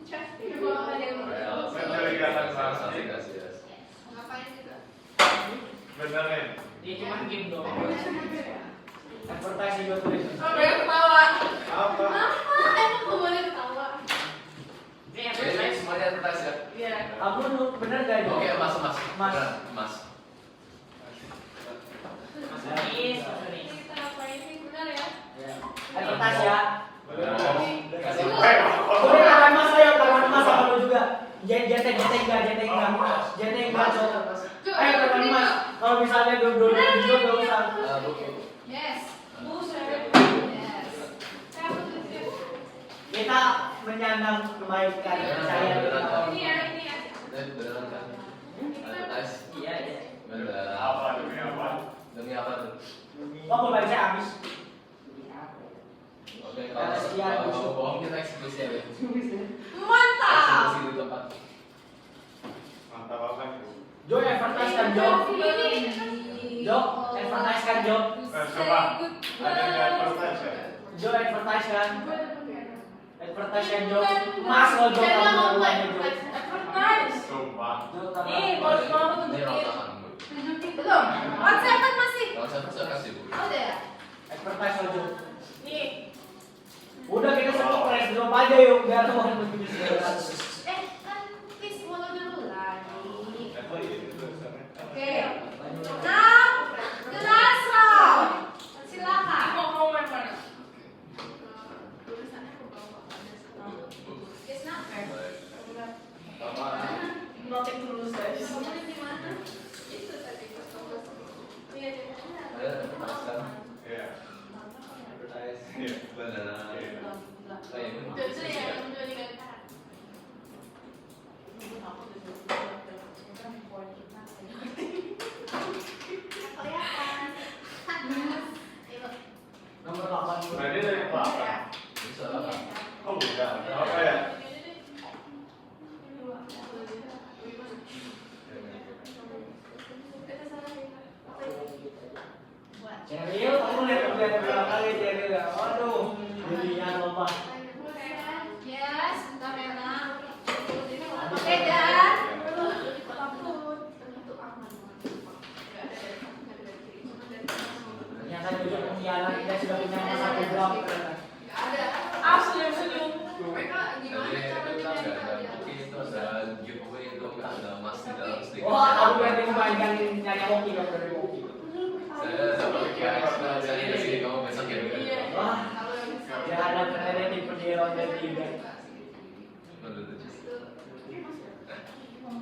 Trust me. Mencurigakan banget. Ngapain juga? Bener nih. dia cuma game doang. Advertise juga tulis. Oh, banyak ketawa. Apa? Emang gak boleh ketawa? Ini Jadi semuanya advertise ya? Iya. Kamu bener gak ini? Oke, mas. Mas. Beneran, mas. Kita ngapain sih? Benar ya? Advertise ya. Bener. Kasih. Boleh tangan mas ayo, tangan mas sama lu juga. Jeteng enggak. Tangan mas. Kalau misalnya dua juga gak usah. Yes. Buset. Yes. Saya betul. Kita menyandang kebaikan saya. Ini ya. Beneran kan? Advertise. Iya. Bener. Apa demi apa? Demi apa tuh? Kamu baca habis. Oke, Sekian. kalau mau bohong kita eksekusi ya. Mantap. Eksekusi di tempat. Mantap apa nih? Jo, advertise kan Jo. Jo, advertise kan Jo. Coba. Ada yang advertise ya? Jo, advertise kan. Advertise kan Jo. Mas lo Jo kamu mulai Jo. Sumpah. Jo tambah. Nih, bos mau Ini tunjukin. rontakan Bu. Belum. WhatsApp kan masih. Kalau saya bisa kasih Bu. Oh, udah ya? Advertise lo Jo. Nih. Udah kita surprise drop aja yuk biar Tuhan begitu. Kan please follow dulu lagi. Oh iya, itu tulisannya. Oke. Nah, the last round. Silakan. Mau main mana? It's not fair. Baik. Pertama, Notik dulu guys. saya advertise. Iya. Advertise. Iya. Benar. Iya. Saya ini Nomor 8. Berarti dari pelapor. bisa apa? Oh bukan. Apa ya? Ceril, kamu lihat udah berapa kali Ceril ya? Waduh, jadinya lomba. Yes, bentar Rena. Oke, dan Ternyata juga pengkhianat kita sudah punya satu blok. Asli yang senyum. Jadi itu kan nggak ada kopi, terus ada giveaway itu kan ada emas di dalam stiker. Wah, kamu berarti memainkan nyari hoki kamu dari hoki. Saya dapat kira saya di sini kamu besok ya. Wah, ya ada ternyata tipe di ronde 3.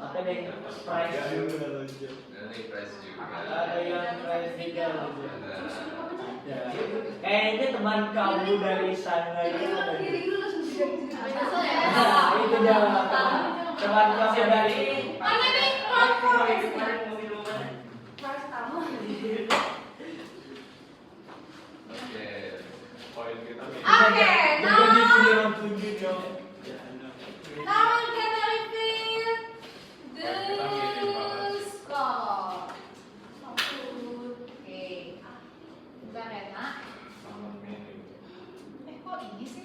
Ada yang prize juga. Ini prize juga. Ada yang prize 3 juga. Ada. Ini teman kamu dari sana itu. Kesel ya? Nah, itu dia. Teman kamu dari Mana nih? Kompor. Oke. Poin kita nih. Oke, now Jadi 7 dong. now we're gonna reveal the score. Oke. Bentar Rena. Sama mini. Kok ini sih?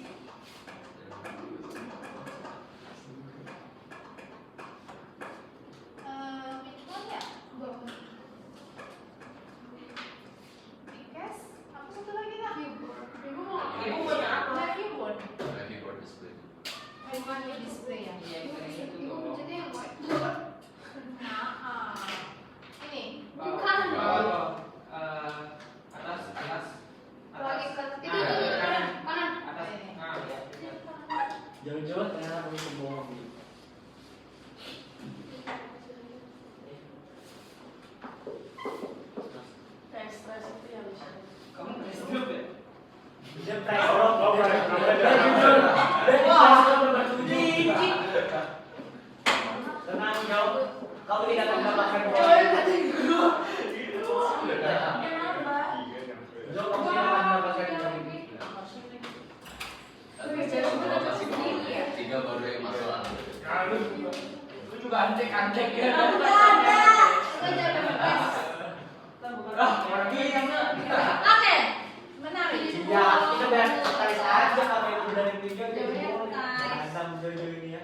Which one ya? Tiket? Apa satu lagi nak? Ibu mau? Ibu mau yang apa? Nah, keyboard. Keyboard display. Keyboard display ya? Jadi yang white. Nah, ini. Bukan. Atas. Lagi ke itu kanan. Atas. Ini. Jauh-jauh ternyata kamu sembohong. Tes itu yang bisa. Kamu prize drop ya? Dia prize drop. Oh, prize drop aja. Dia jujur. Dia prize drop nomor 7. Tenang jauh. Kamu tidak akan mendapatkan poin. Jauh kamu tidak akan mendapatkan poin. Kalau masih mau tiga baru yang masuk angin. Lu juga antek-antek ya. Ada. Kita jangan bebas. Pergi yang Oke. Menarik. Ya, kita biar tertarik aja kalau itu dari 3 jadi boleh. Adam jauh-jauh ini ya.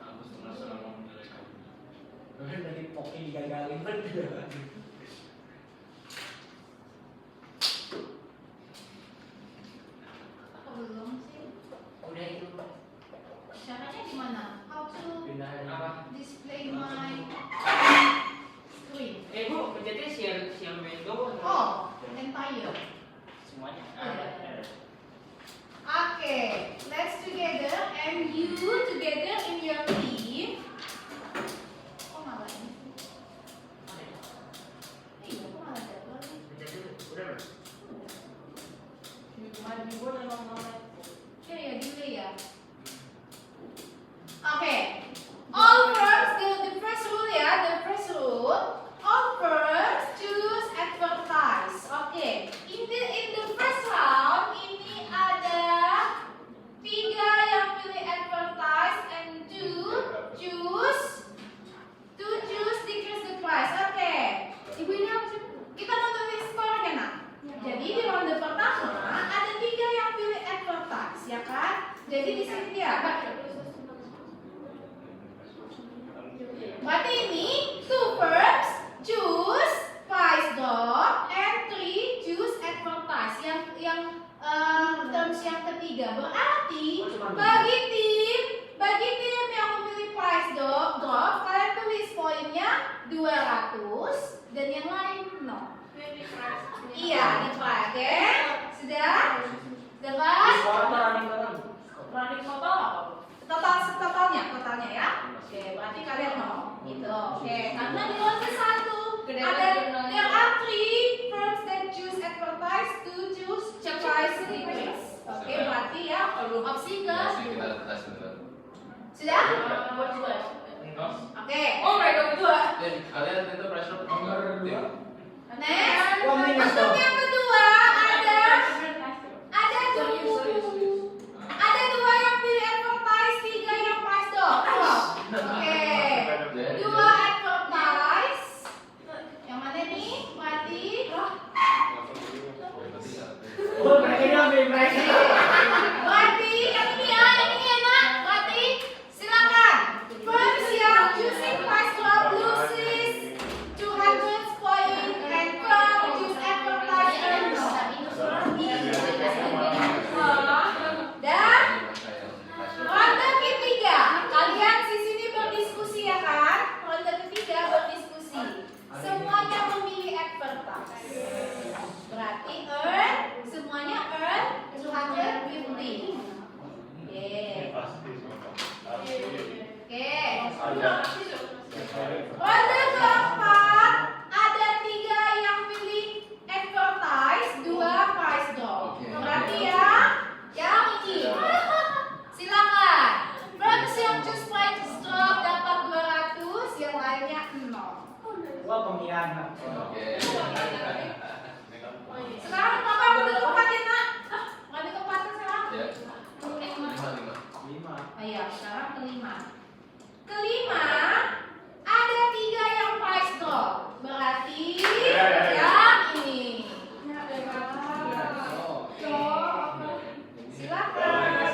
Aku senang mau menilai kamu. Dari Poki digagalin bener. Belum sih. Udah itu. Caranya gimana? How to Pindahin Apa? display my screen? Bu, pencetnya share window. Oh, entire. Semuanya. Okay, let's together and you together in your team. Oh malah ini. Iya, kok malah jadwal nih. Udah. Kemarin di board emang malah. Ya delay ya. Okay. All firms, the first rule ya, the first rule. All firms choose advertise. 200 dan yang lain no. Ini di price. Iya, divide, oke? Sudah? Sudah kan? Running total apa? Totalnya ya. Oke, berarti kalian no. Gitu. Oke, karena di lantai 1 ada there are 3 firms that choose advertise to choose price decrease. Oke, berarti ya opsi ke Masih kita tes beneran. sudah? Buat dua. Oke. Oh mereka berdua. Kalian itu pressure Nomor 2. Next. Wah, ini Untuk masuk. yang kedua ada dua yang pilih advertise, 3 yang price dong. Oke. 2 advertise. Yang mana nih? Mati. Oh, mereka ini ambil mereka. Mati. Yang ini ya, yang ini enak. Mati. Silakan. First yang choosing price drop loses 200 point and firm choose advertise earn no. Dan ronde ketiga, kalian di sini berdiskusi ya kan? Ronde ketiga berdiskusi. Semuanya memilih advertise. Berarti earn, semuanya earn 250. Yeah. Pasti semua. Oke. Ada. Ronde keempat, ada 3 yang pilih advertise, 2 price drop. Berarti ya, yang ini. Silakan. Firms yang choose price drop dapat 200, yang lainnya 0. Wah, pemilihan. Oke. Sekarang Bapak ronde keempat ya nak? Ronde keempat sekarang? Ya. 5. 5. Ayo, sekarang kelima. Kelima, ada 3 yang price drop. Berarti yang ini. Silakan.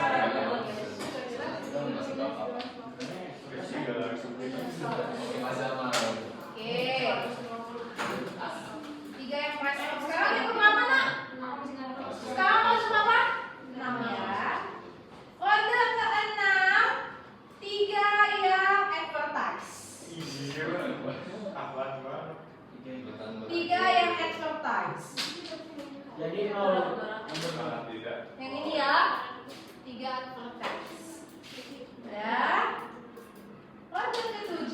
Oke. 3 yang price drop. Sekarang yang berapa nak? Sekarang mau berapa? 6 ya. Ronde ke-6, 3 yang advertise. 3 yang advertise. Jadi 0. Yang ini ya, 3 advertise. Ya. Ronde ke-7.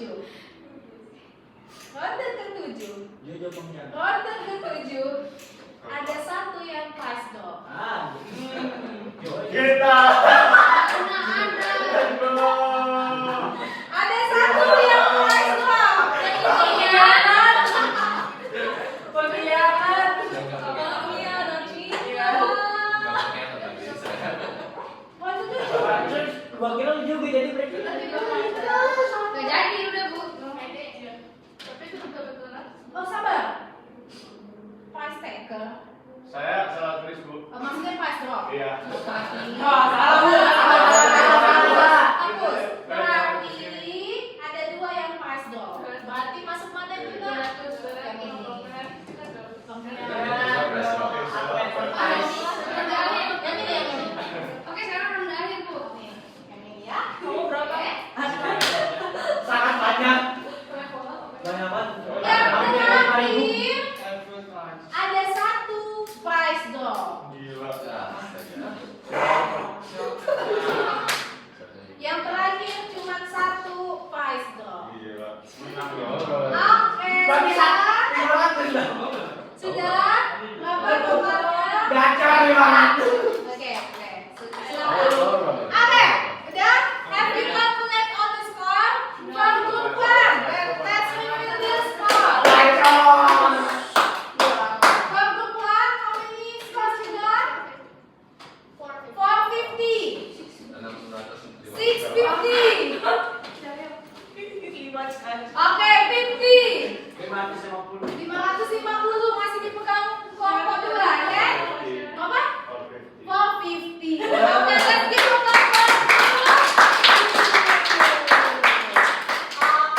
Ronde ke-7. Jojo pemilihan. Ronde ke-7 ada 1 yang price drop. Ah, Kita. Ada 1 yang price drop. Pengkhianat. Pengkhianat. Waduh. 2 kilo juga jadi mereka. Gak jadi udah bu. Tapi itu betul-betul lah. Oh sabar. Price taker. Saya salah tulis, Bu. Maksudnya price drop. Iya. Hapus. Berarti ada 2 yang price drop. Berarti masuk mana juga? Yang ini. Yang ini. Oke sekarang rendahin bu. Nih, yang ini ya. Kamu berapa? Sangat banyak. Banyak banget. Yang terakhir 5.000. ada 1 price drop. Gila. Yang terakhir cuma 1 price drop. Gila. Menang loh. Oke, Berarti sudah? 500. Sudah? Berapa totalnya? Gacor 500. Oke, silakan. Oke, udah? Have you calculate all the score? From group 1, let's review the score. Gacor. From group 1, how many scores you got? 450. 650. Oke, 50. 550. 550 masih dipegang kelompok 2, ya? Apa? 450. Oke, let's give a clap for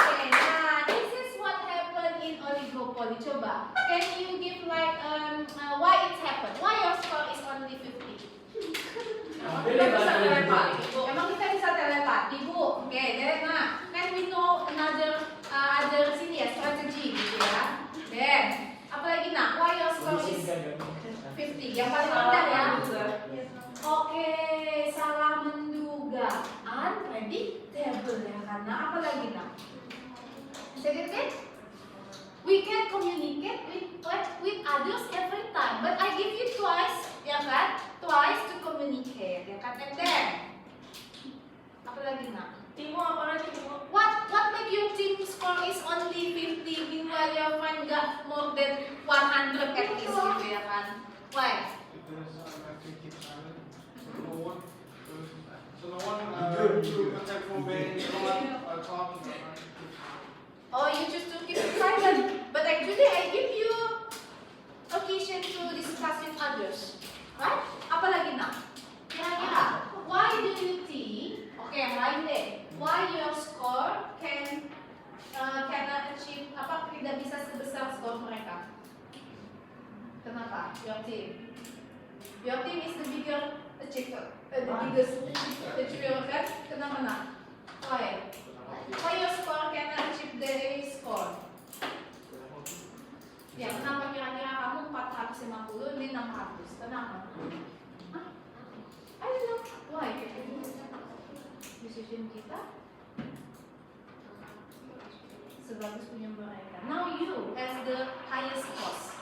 Oke, nah this is what happened in oligopoly. Coba, can you give like why it happened? Why your score is only 50? Emang kita bisa telepati, Bu. Oke, jadi nah, can we know another sini ya strategi yang paling rendah ya. Salah. Oke, salah menduga, unpredictable ya karena apa lagi nak? Second, we can communicate with others every time, but I give you twice, ya kan? Twice to communicate, ya kan? And then, apa lagi nak? Timo apa lagi Timo? What make your team score is only 50 meanwhile your friend got more than 100 at least gitu ya kan? Why? So no one to protect from being talking. Oh, you choose to keep it silent, but actually I give you occasion to discuss with others, right? Apa lagi nak? Kira-kira, why do you think? Oke, yang lain deh. Why your score cannot achieve apa tidak bisa sebesar skor mereka? Kenapa? Your team is the bigger achiever, the biggest achiever kan? Kenapa nak? Why? Why your score cannot achieve the score? Ya, kenapa kira-kira kamu 450 ini 600? Kenapa? Hah? I don't know. Why? Decision kita sebagus punya mereka. Now you as the highest cost,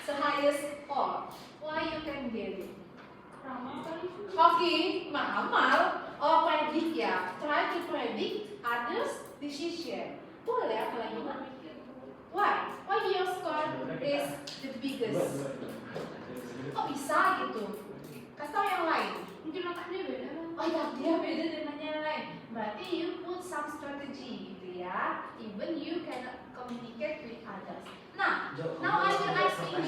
the highest score, why you can get it? Ramal kali. Oke, meramal. Oh, predict ya. Try to predict others' decision. Boleh apa lagi nak? Why? Why your score is the biggest? Kok bisa gitu? Kasih tau yang lain. Mungkin otaknya beda. Oh ya, dia beda dengan yang lain. Berarti you put some strategy gitu ya. Even you cannot communicate with others. Nah, now I will ask you.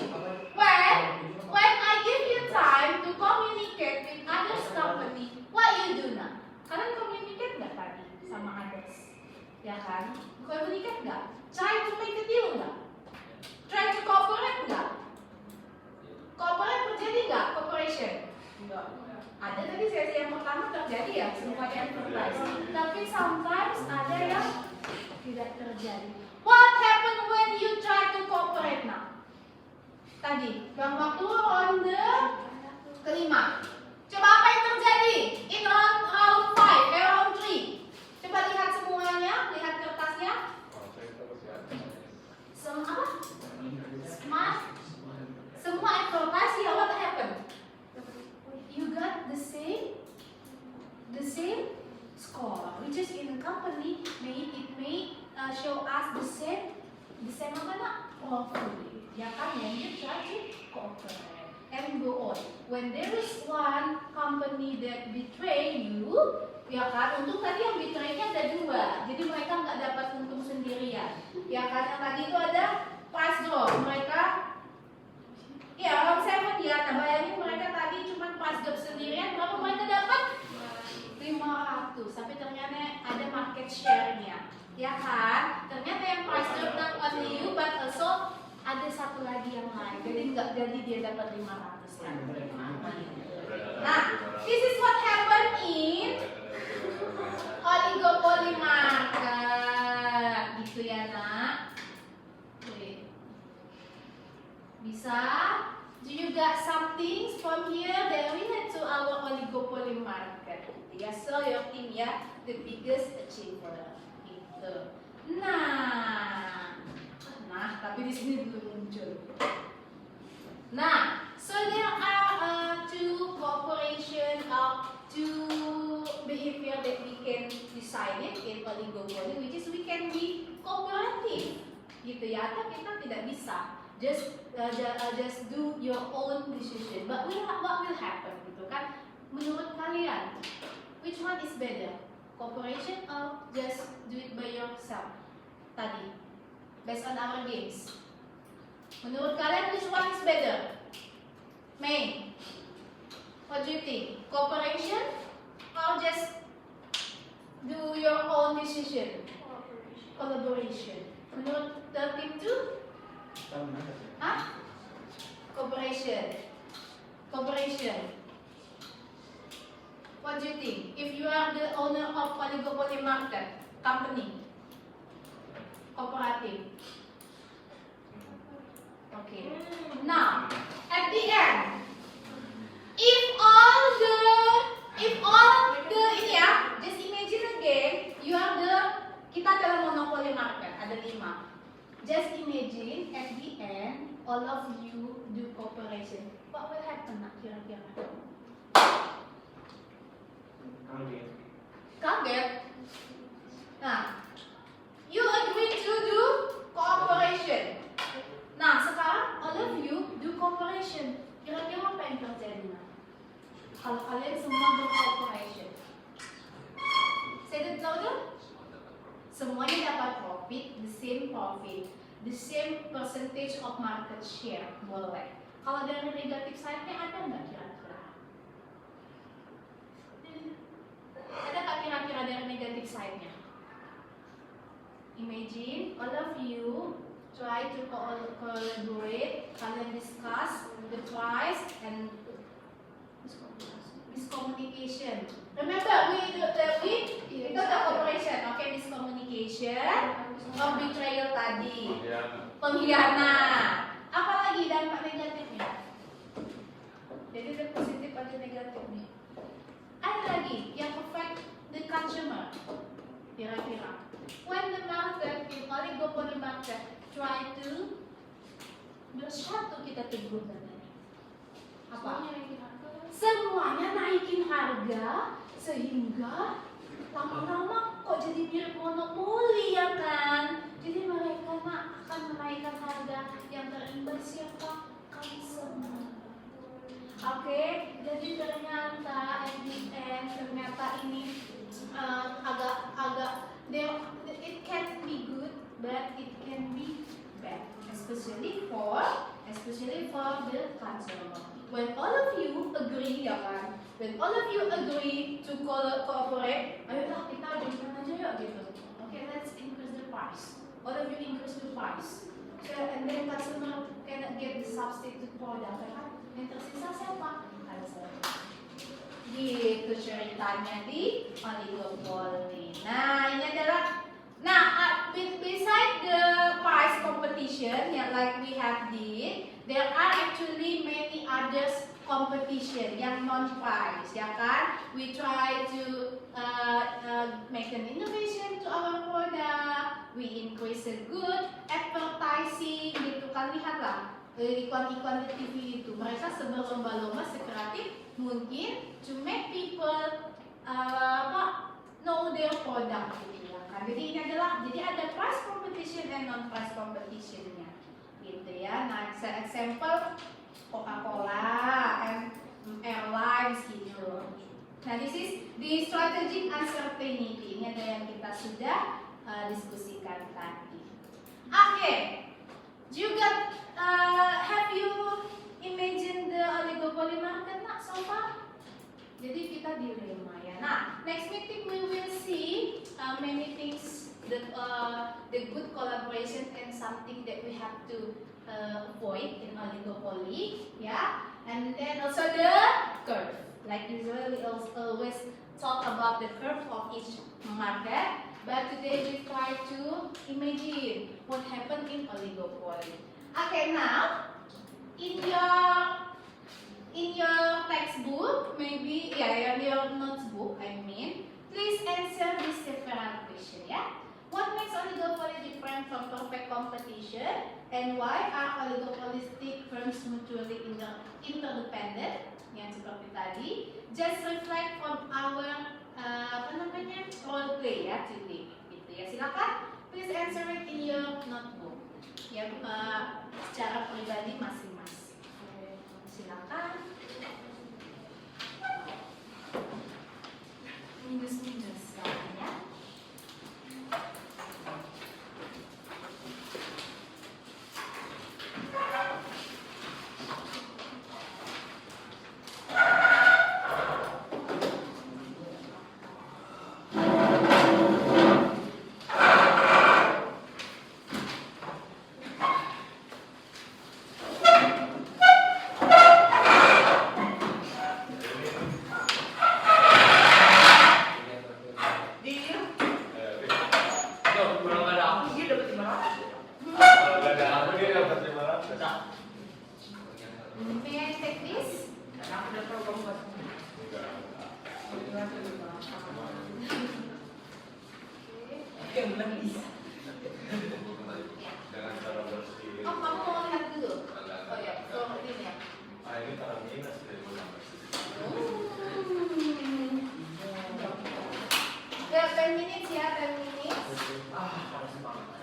When I give you time to communicate with others company, what you do now? Kalian communicate nggak tadi sama others? Ya kan? Communicate nggak? Try to make a deal nggak? Try to cooperate nggak? Cooperate terjadi nggak? Cooperation? Enggak. Ada tadi sesi yang pertama terjadi ya, semua enterprise. Tapi sometimes ada yang tidak terjadi. What happen when you try to cooperate now? Tadi, yang waktu ronde kelima. Coba apa yang terjadi? In round 5, round 3. Coba lihat semuanya, lihat kertasnya. Semua enterprise ya, what happened? You got the same score, which is in the company it may show us the same apa nak? Profit. Ya kan, when you try to cooperate and go on. When there is one company that betray you, ya kan, untung tadi yang betray-nya ada 2, jadi mereka nggak dapat untung sendirian. Ya kan, yang tadi itu ada price drop, mereka ya round 7 ya, nah bayangin mereka tadi cuma price drop sendirian, berapa mereka dapat? 500, tapi ternyata ada market share-nya, ya kan? Ternyata yang price drop not only you, but also ada satu lagi yang lain, jadi dia dapat 500 kan? Nah, this is what happened in oligopoly market, gitu ya nak? Bisa? Do you got some things from here that relate to our oligopoly market? Ya, so your team ya, the biggest achiever. Gitu. Nah, tapi di sini belum muncul. Nah, so there are two cooperation or two behavior that we can decide it in oligopoly, which is we can be cooperative, gitu ya. Atau kita tidak bisa just do your own decision. But what will happen, gitu kan? Menurut kalian, which one is better? Cooperation or just do it by yourself? Tadi, based on our games. Menurut kalian, which one is better? May, what do you think? Cooperation or just do your own decision? Collaboration. Menurut the team 2? Hah? Cooperation. What do you think? If you are the owner of oligopoly market company, cooperative. Okay. Now, at the end, if all the ini ya, just imagine again, kita dalam monopoli market ada 5. Just imagine at the end all of you do cooperation. What will happen nak kira-kira? Kaget. Nah, you agree to do cooperation. Nah, sekarang all of you do cooperation. Kira-kira apa yang terjadi? Kalau kalian semua do cooperation, say that louder. Semuanya dapat profit, the same percentage of market share, boleh. Kalau dari negatif side-nya ada nggak kira-kira? Ada nggak kira-kira dari negatif side-nya? Imagine all of you try to collaborate, kalian discuss the price and miscommunication. Remember, we itu the cooperation, okay? Miscommunication, or betrayal tadi, pengkhianat. Apalagi dampak negatifnya? Jadi ada positif ada negatifnya. Ada lagi yang affect the consumer. Kira-kira, when the market, in oligopoly market, try to bersatu kita tegur tadi. Apa? Semuanya naikin harga sehingga lama-lama kok jadi mirip monopoli ya kan? Jadi mereka akan menaikkan harga, yang terimbas siapa? Consumer. Oke, jadi ternyata at the end ini agak it can be good but it can be bad, especially for the consumer. When all of you agree, ya kan? When all of you agree to cooperate, ayolah kita jadikan aja ya gitu. Okay, let's increase the price. All of you increase the price. So, and then customer cannot get the substitute product, kan? Yang tersisa siapa? Consumer. Gitu ceritanya di oligopoly. Nah, ini adalah beside the price competition, like we have there are actually many others competition yang non-price, ya kan? We try to make an innovation to our product, we increase the good advertising, gitu kan? Lihatlah iklan-iklan di TV itu, mereka berlomba-lomba sekreatif mungkin to make people know their product, gitu ya kan? Jadi ini adalah, jadi ada price competition and non-price competitionnya, gitu ya. Nah, example Coca-Cola and airlines gitu. Nah, this is the strategic uncertainty. Ini ada yang kita sudah diskusikan tadi. Oke, juga have you imagined the oligopoly market nak so far? Jadi kita dilema ya. Nah, next meeting we will see many things that the good collaboration and something that we have to avoid in oligopoly, yeah, and then also the curve. Like usually we always talk about the curve of each market, but today we try to imagine what happened in oligopoly. Okay, now in your textbook, maybe in your notebook, please answer this several question, yeah. What makes oligopoly different from perfect competition, and why are oligopolistic firms mutually interdependent? Yang seperti tadi, just reflect on our role play ya today. Gitu ya, silakan please answer it in your notebook. Ya, secara pribadi masing-masing. Silakan. Minus-minus ya. May I take this? Karena aku udah tahu kamu nggak suka. Oke, bilang bisa. Dengan cara bersih. Oh, kamu mau lihat dulu? Oh ya, floor clean ya. Ah, ini taruh minus dari bulan. Well, 10 minutes ya, 10 minutes. Panas banget.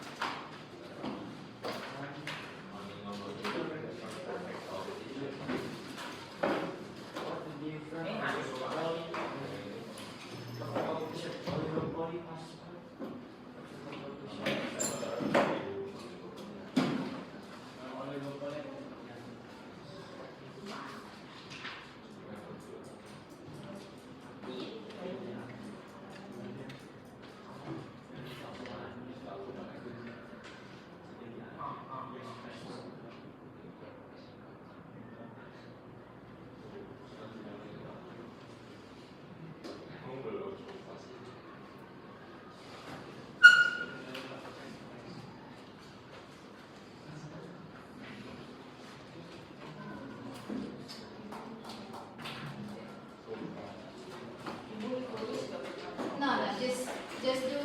No, just do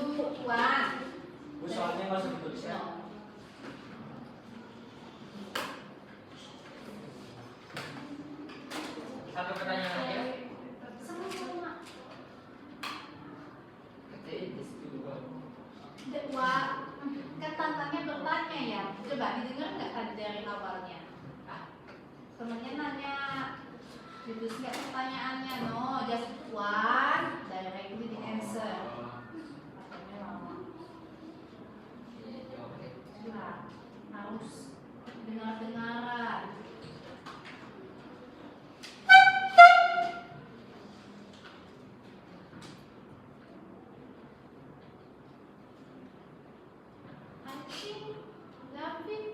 one. Soalnya nggak usah ditulis ya. No. Satu pertanyaan aja. Sama-sama. Kan tantannya bertanya ya. Coba didengar nggak tadi dari awalnya? Temennya nanya, ditulis nggak pertanyaannya? No, just one. Directly the answer. Katanya lama. Coba harus dengar-dengaran. Anjing, David.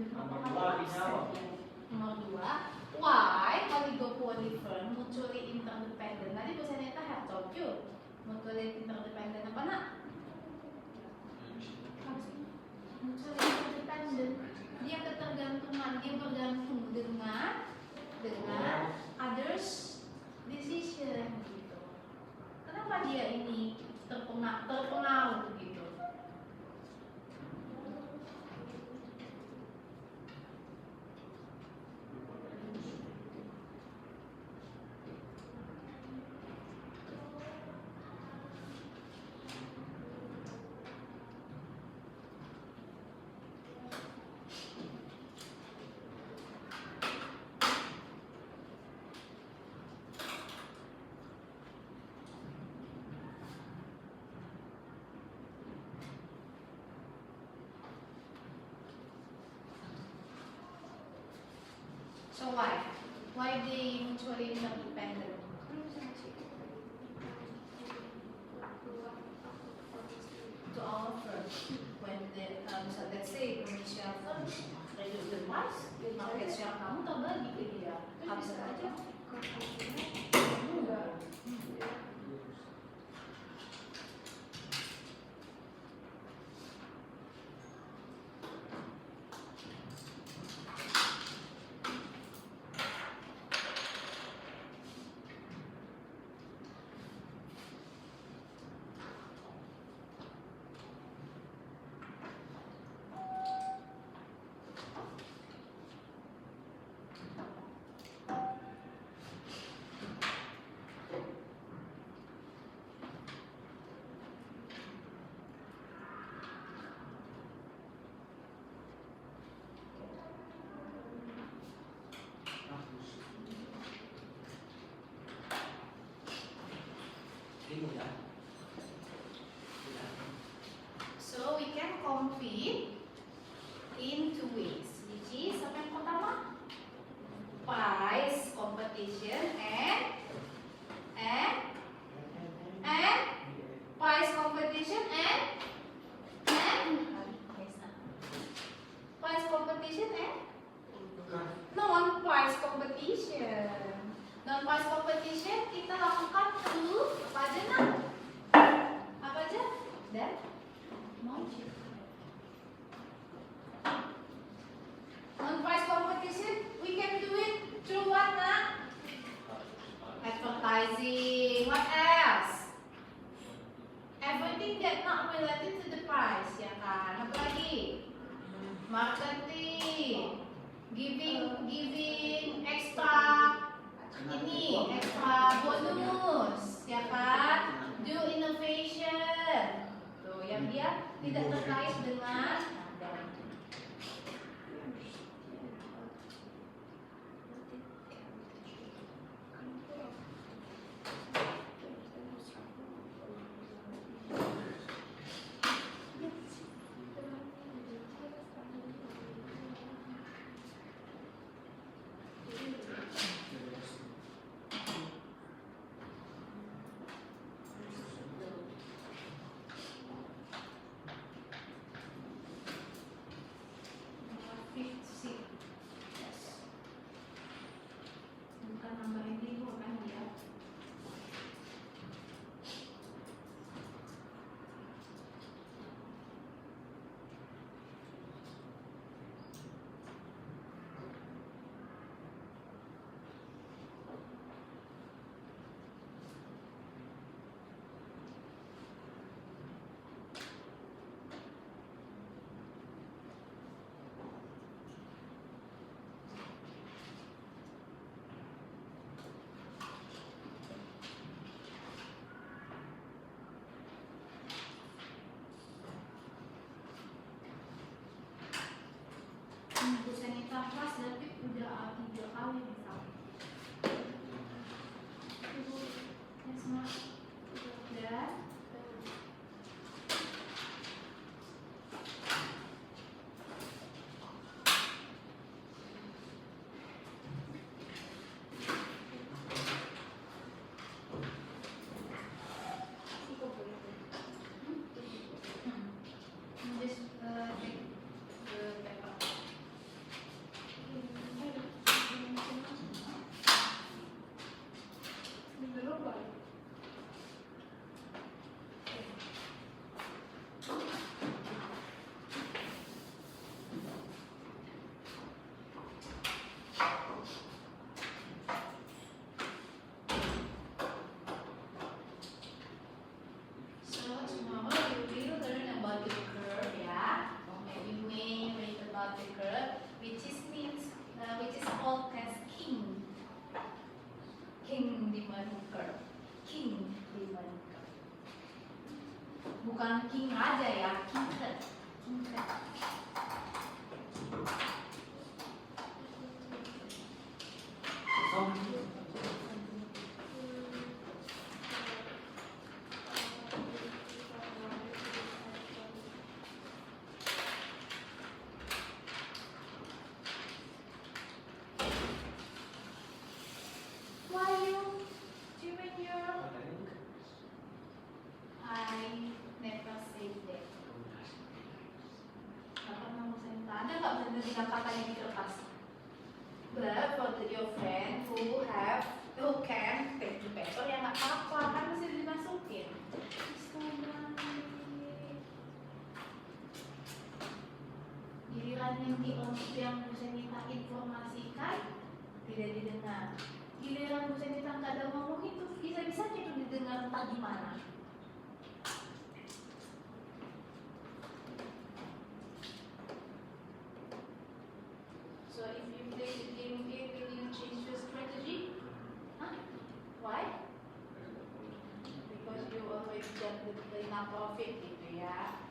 Nomor dua, bisa apa? Nomor 2, why oligopolyphone mutually interdependent? Tadi Bu Sanita have told you mutually interdependent apa nak? Mutually interdependent. Dia ketergantungan, dia bergantung dengan others decision gitu. Kenapa dia ini terpengaruh gitu? So why? Why they mutually interdependent? To our first, when the so let's say Indonesia first reduce the price, market share kamu terbagi ke dia. Habis aja. So we can compete in two ways, which is apa yang pertama? Price competition and price competition and price competition and non-price competition. Non-price competition kita lakukan dulu apa aja nak? Apa aja? Dan marketing, giving extra ini, extra bonus, ya kan? Do innovation. Tuh, yang dia tidak terkait dengan bukan nomor ini, bukan dia. Bu Sanita kelas David udah 3 kali misalnya. Ibu Esma dan this take the paper. So tomorrow we will learn about the curve, yeah. Or maybe we may read about the curve, which is called as king. King Diamond curve. King Diamond curve. Bukan king raja ya, king curve. King curve. Why you doing your? I never said that. Gak pernah mau cerita. Ada nggak bisa tiga kata yang di kertas? But for your friend who can take the paper ya nggak apa-apa, kan mesti dimasukin. Giliran yang bisa minta informasikan tidak didengar. Giliran bisa minta nggak ada ngomong itu bisa-bisa itu didengar entah gimana. So if you play the game here, will you change your strategy? Huh? Why? Because you already got the enough of it gitu ya.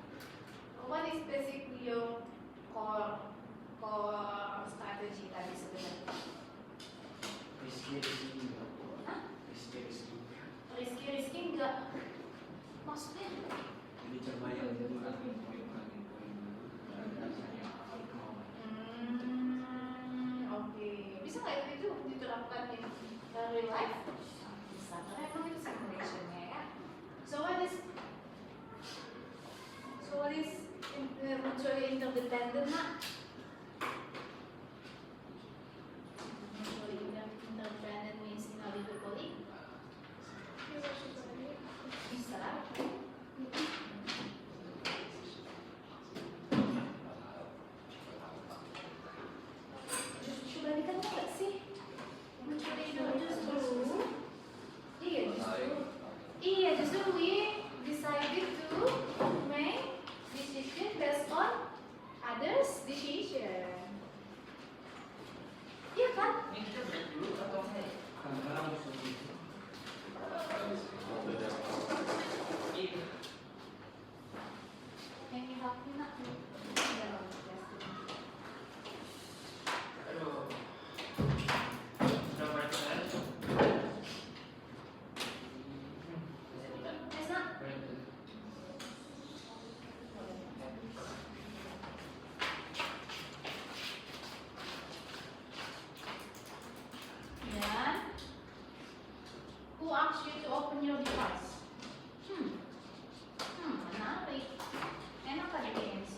What is basically your core strategy tadi sebenarnya? Hah? Risky enggak? Maksudnya? Oke. Bisa nggak itu diterapkan di real life? Bisa, karena emang itu simulationnya ya. So what is mutually interdependent nak? Mutually interdependent means inevitably. Bisa. Coba dikatakan nggak sih? Mutually justru. Iya, justru we decided to make decision based on others' decision. Ini nak. Aduh. Sudah berapa? Yes, nak. Dan who asked you to open your device? Menarik. Enak kan kayak MC?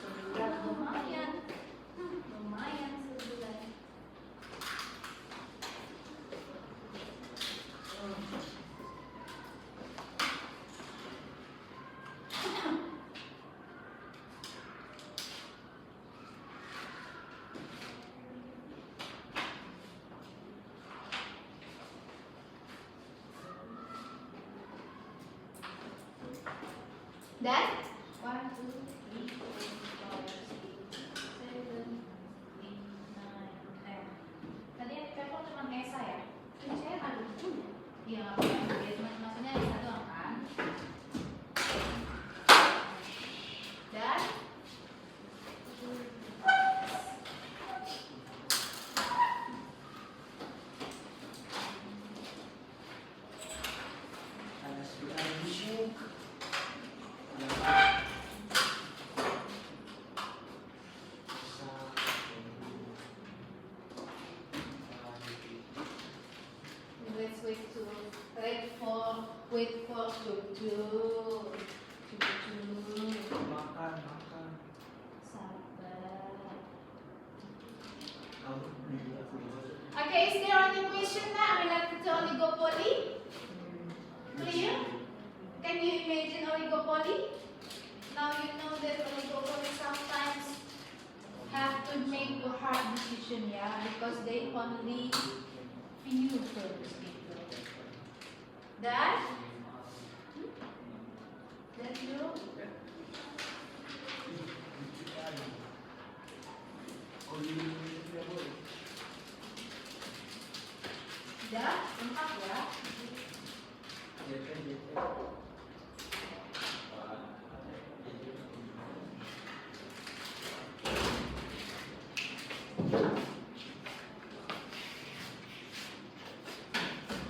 Sebulan lumayan. Lumayan sebulan. Dan 1, 2, 3, 4, 5, 6, 7, 8, 9, 10. Tadi yang telepon cuma Esa ya? Ini saya ada. Iya, maksudnya Esa doang kan? Dan Ada sebulan busuk. let's wait for Cucu. Makan. Sabar. Kamu beli aku dulu. Okay, is there any question now related to oligopoly? Clear? Can you imagine oligopoly? Now you know that oligopoly sometimes have to make a hard decision, yeah, because they only few firms. That? That you? Dah, empat ya.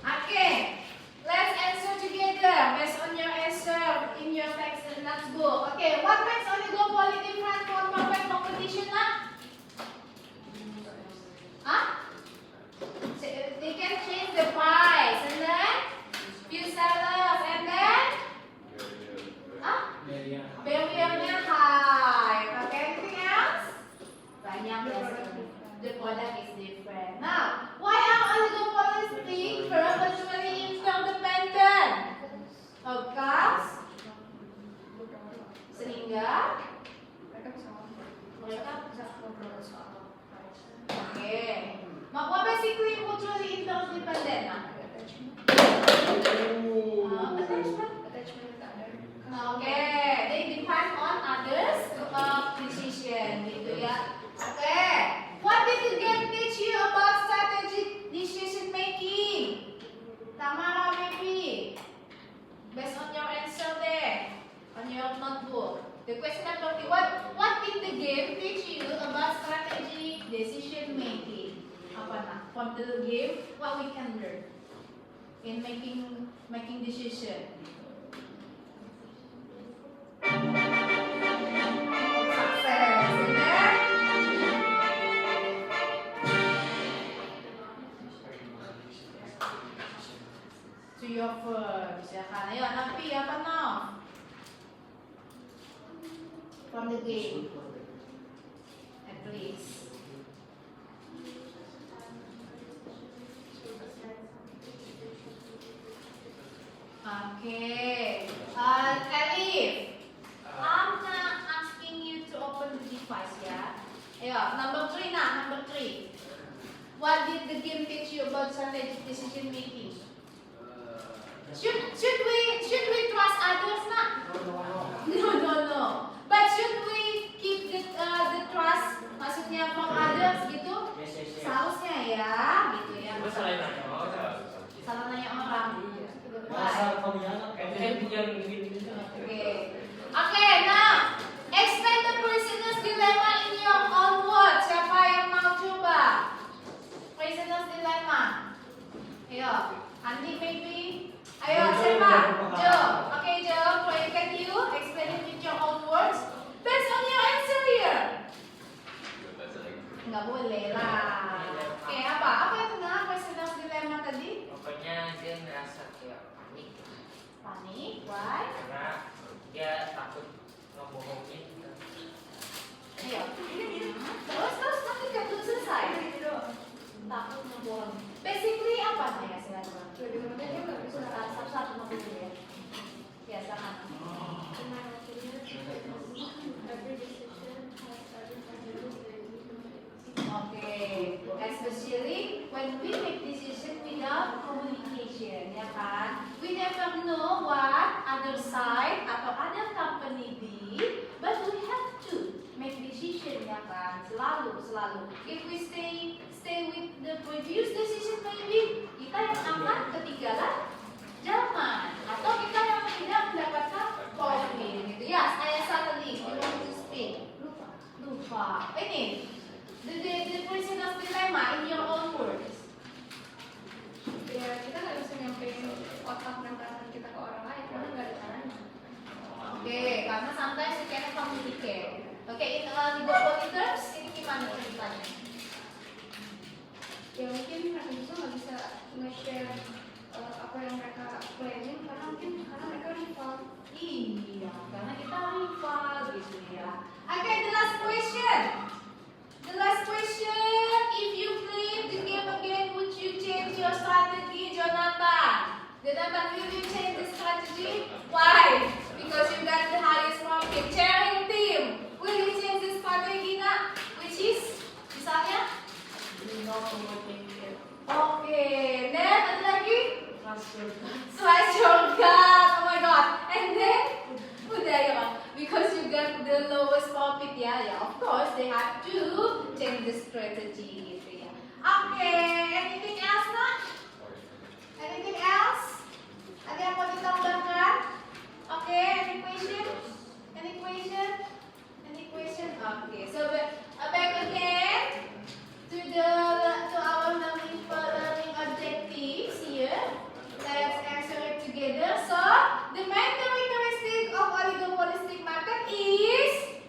Okay, let's answer together based on your answer in your text and notebook. Okay, what makes oligopoly different from perfect competition? They can change the price and then few sellers and then barriernya high. Okay, anything else? Banyak ya. The product is different. Now, why are oligopolies virtually interdependent? Because sehingga mereka bisa ngobrol soal. Okay. What basically mutually interdependent? Okay, they depend on others decision, gitu ya. Okay, what did the game teach you about strategic decision making? Tamara, maybe based on your answer there, on your notebook. The question number 3, what did the game teach you about strategic decision making? Apa nah? From the game, what we can learn in making decision. Success, benar? To your first, ya kan? Ayo, Nafi, apa now? From the game, at least. Okay, Elif, I'm not asking you to open the device, ya. Ayo, number 3 nah, number 3. What did the game teach you about strategic decision making? Should we trust others, nak? No. But should we keep the trust, maksudnya from others gitu? Yes. Seharusnya ya, gitu ya. Salah nanya orang. Masa kamu yang Okay, now boleh lah. Oke, apa yang tengah personal dilemma tadi? Pokoknya dia ngerasa kayak panik Panik, why? karena dia takut ngebohongin gitu. Ayo. Terus nanti kan belum selesai. Takut ngebohong. Basically apa ya silakan? Lebih kemudian dia nggak bisa Satu-satu mau dulu ya. Ya sama. dengan akhirnya every decision has started from the Okay, especially when we make decision without communication, ya kan? We never know what other side atau other company did, but we have to make decision, ya kan? Selalu. If we stay with the previous decision, maybe kita yang akan ketinggalan zaman, atau kita yang tidak mendapatkan profit, gitu. Ya, saya suddenly you want to speak. Lupa. Ini. The prisoner's dilemma in your own words. Ya kita nggak bisa nyampein otak dan perasaan kita ke orang lain karena nggak ada caranya. Oke, karena sometimes you cannot communicate. Oke, in legal terms, ini gimana ceritanya? Ya mungkin mereka juga nggak bisa nge-share apa yang mereka planning karena mereka rival. Iya, karena kita rival gitu ya. Oke, the last question. If you play the game again, would you change your strategy, Jonathan? Jonathan, will you change the strategy? Why? Because you got the highest profit. Sharing team, will you change the strategy, nak? Which is, misalnya? Oke, then ada lagi? Slice your gut. Oh my god. And then, udah ya, because you got the lowest profit ya, of course they have to change the strategy gitu ya. Oke, anything else nak? Anything else? Ada yang mau ditambahkan? Oke, any question? Okay, so back again to our learning objectives here. Let's answer it together. So, the main characteristic of oligopolistic market is,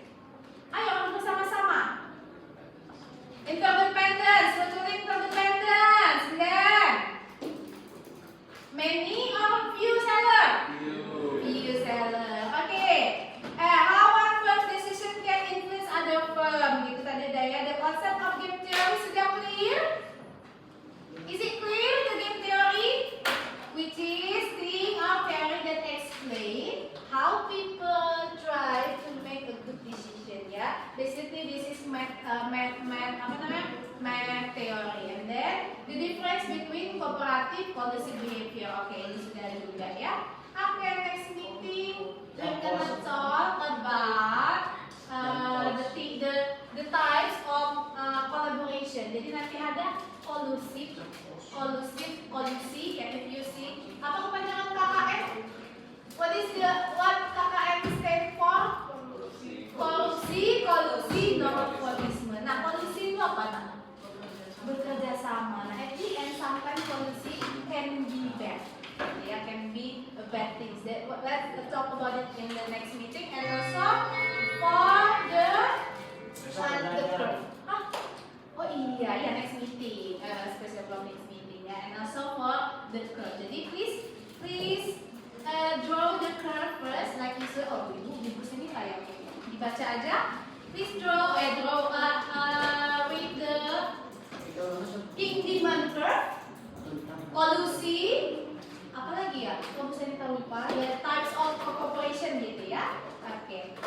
ayo bersama-sama. Interdependence, mutual interdependence. Then, many or few seller? Few seller. Okay. How one firm's decision can influence other firm? Gitu tadi Daya. The concept of game theory sudah clear? Is it clear the game theory? Which is thing or theory that explain how people try to make a good decision, ya. Basically this is math theory. And then the difference between cooperative policy behavior. Oke, ini sudah ada juga ya. Okay, next meeting we're gonna talk about the types of collaboration. Jadi nanti ada kolusi, ya, if you see. Apa kepanjangan KKN? What KKN stand for? Kolusi, non-kolusivisme. Nah, kolusi itu apa nak? Bekerja sama. Nah, at the end sometimes kolusi can be bad. Yeah, can be a bad things. Let's talk about it in the next meeting. And also for the curve. Oh iya, next meeting, special block next meeting ya. And also for the curve. Jadi please draw the curve first, like you said. Oh, ibu sini kayak dibaca aja. Please draw with the king demand curve, kolusi, apa lagi ya? Kamu saya lupa. Ya, types of cooperation gitu ya. Oke.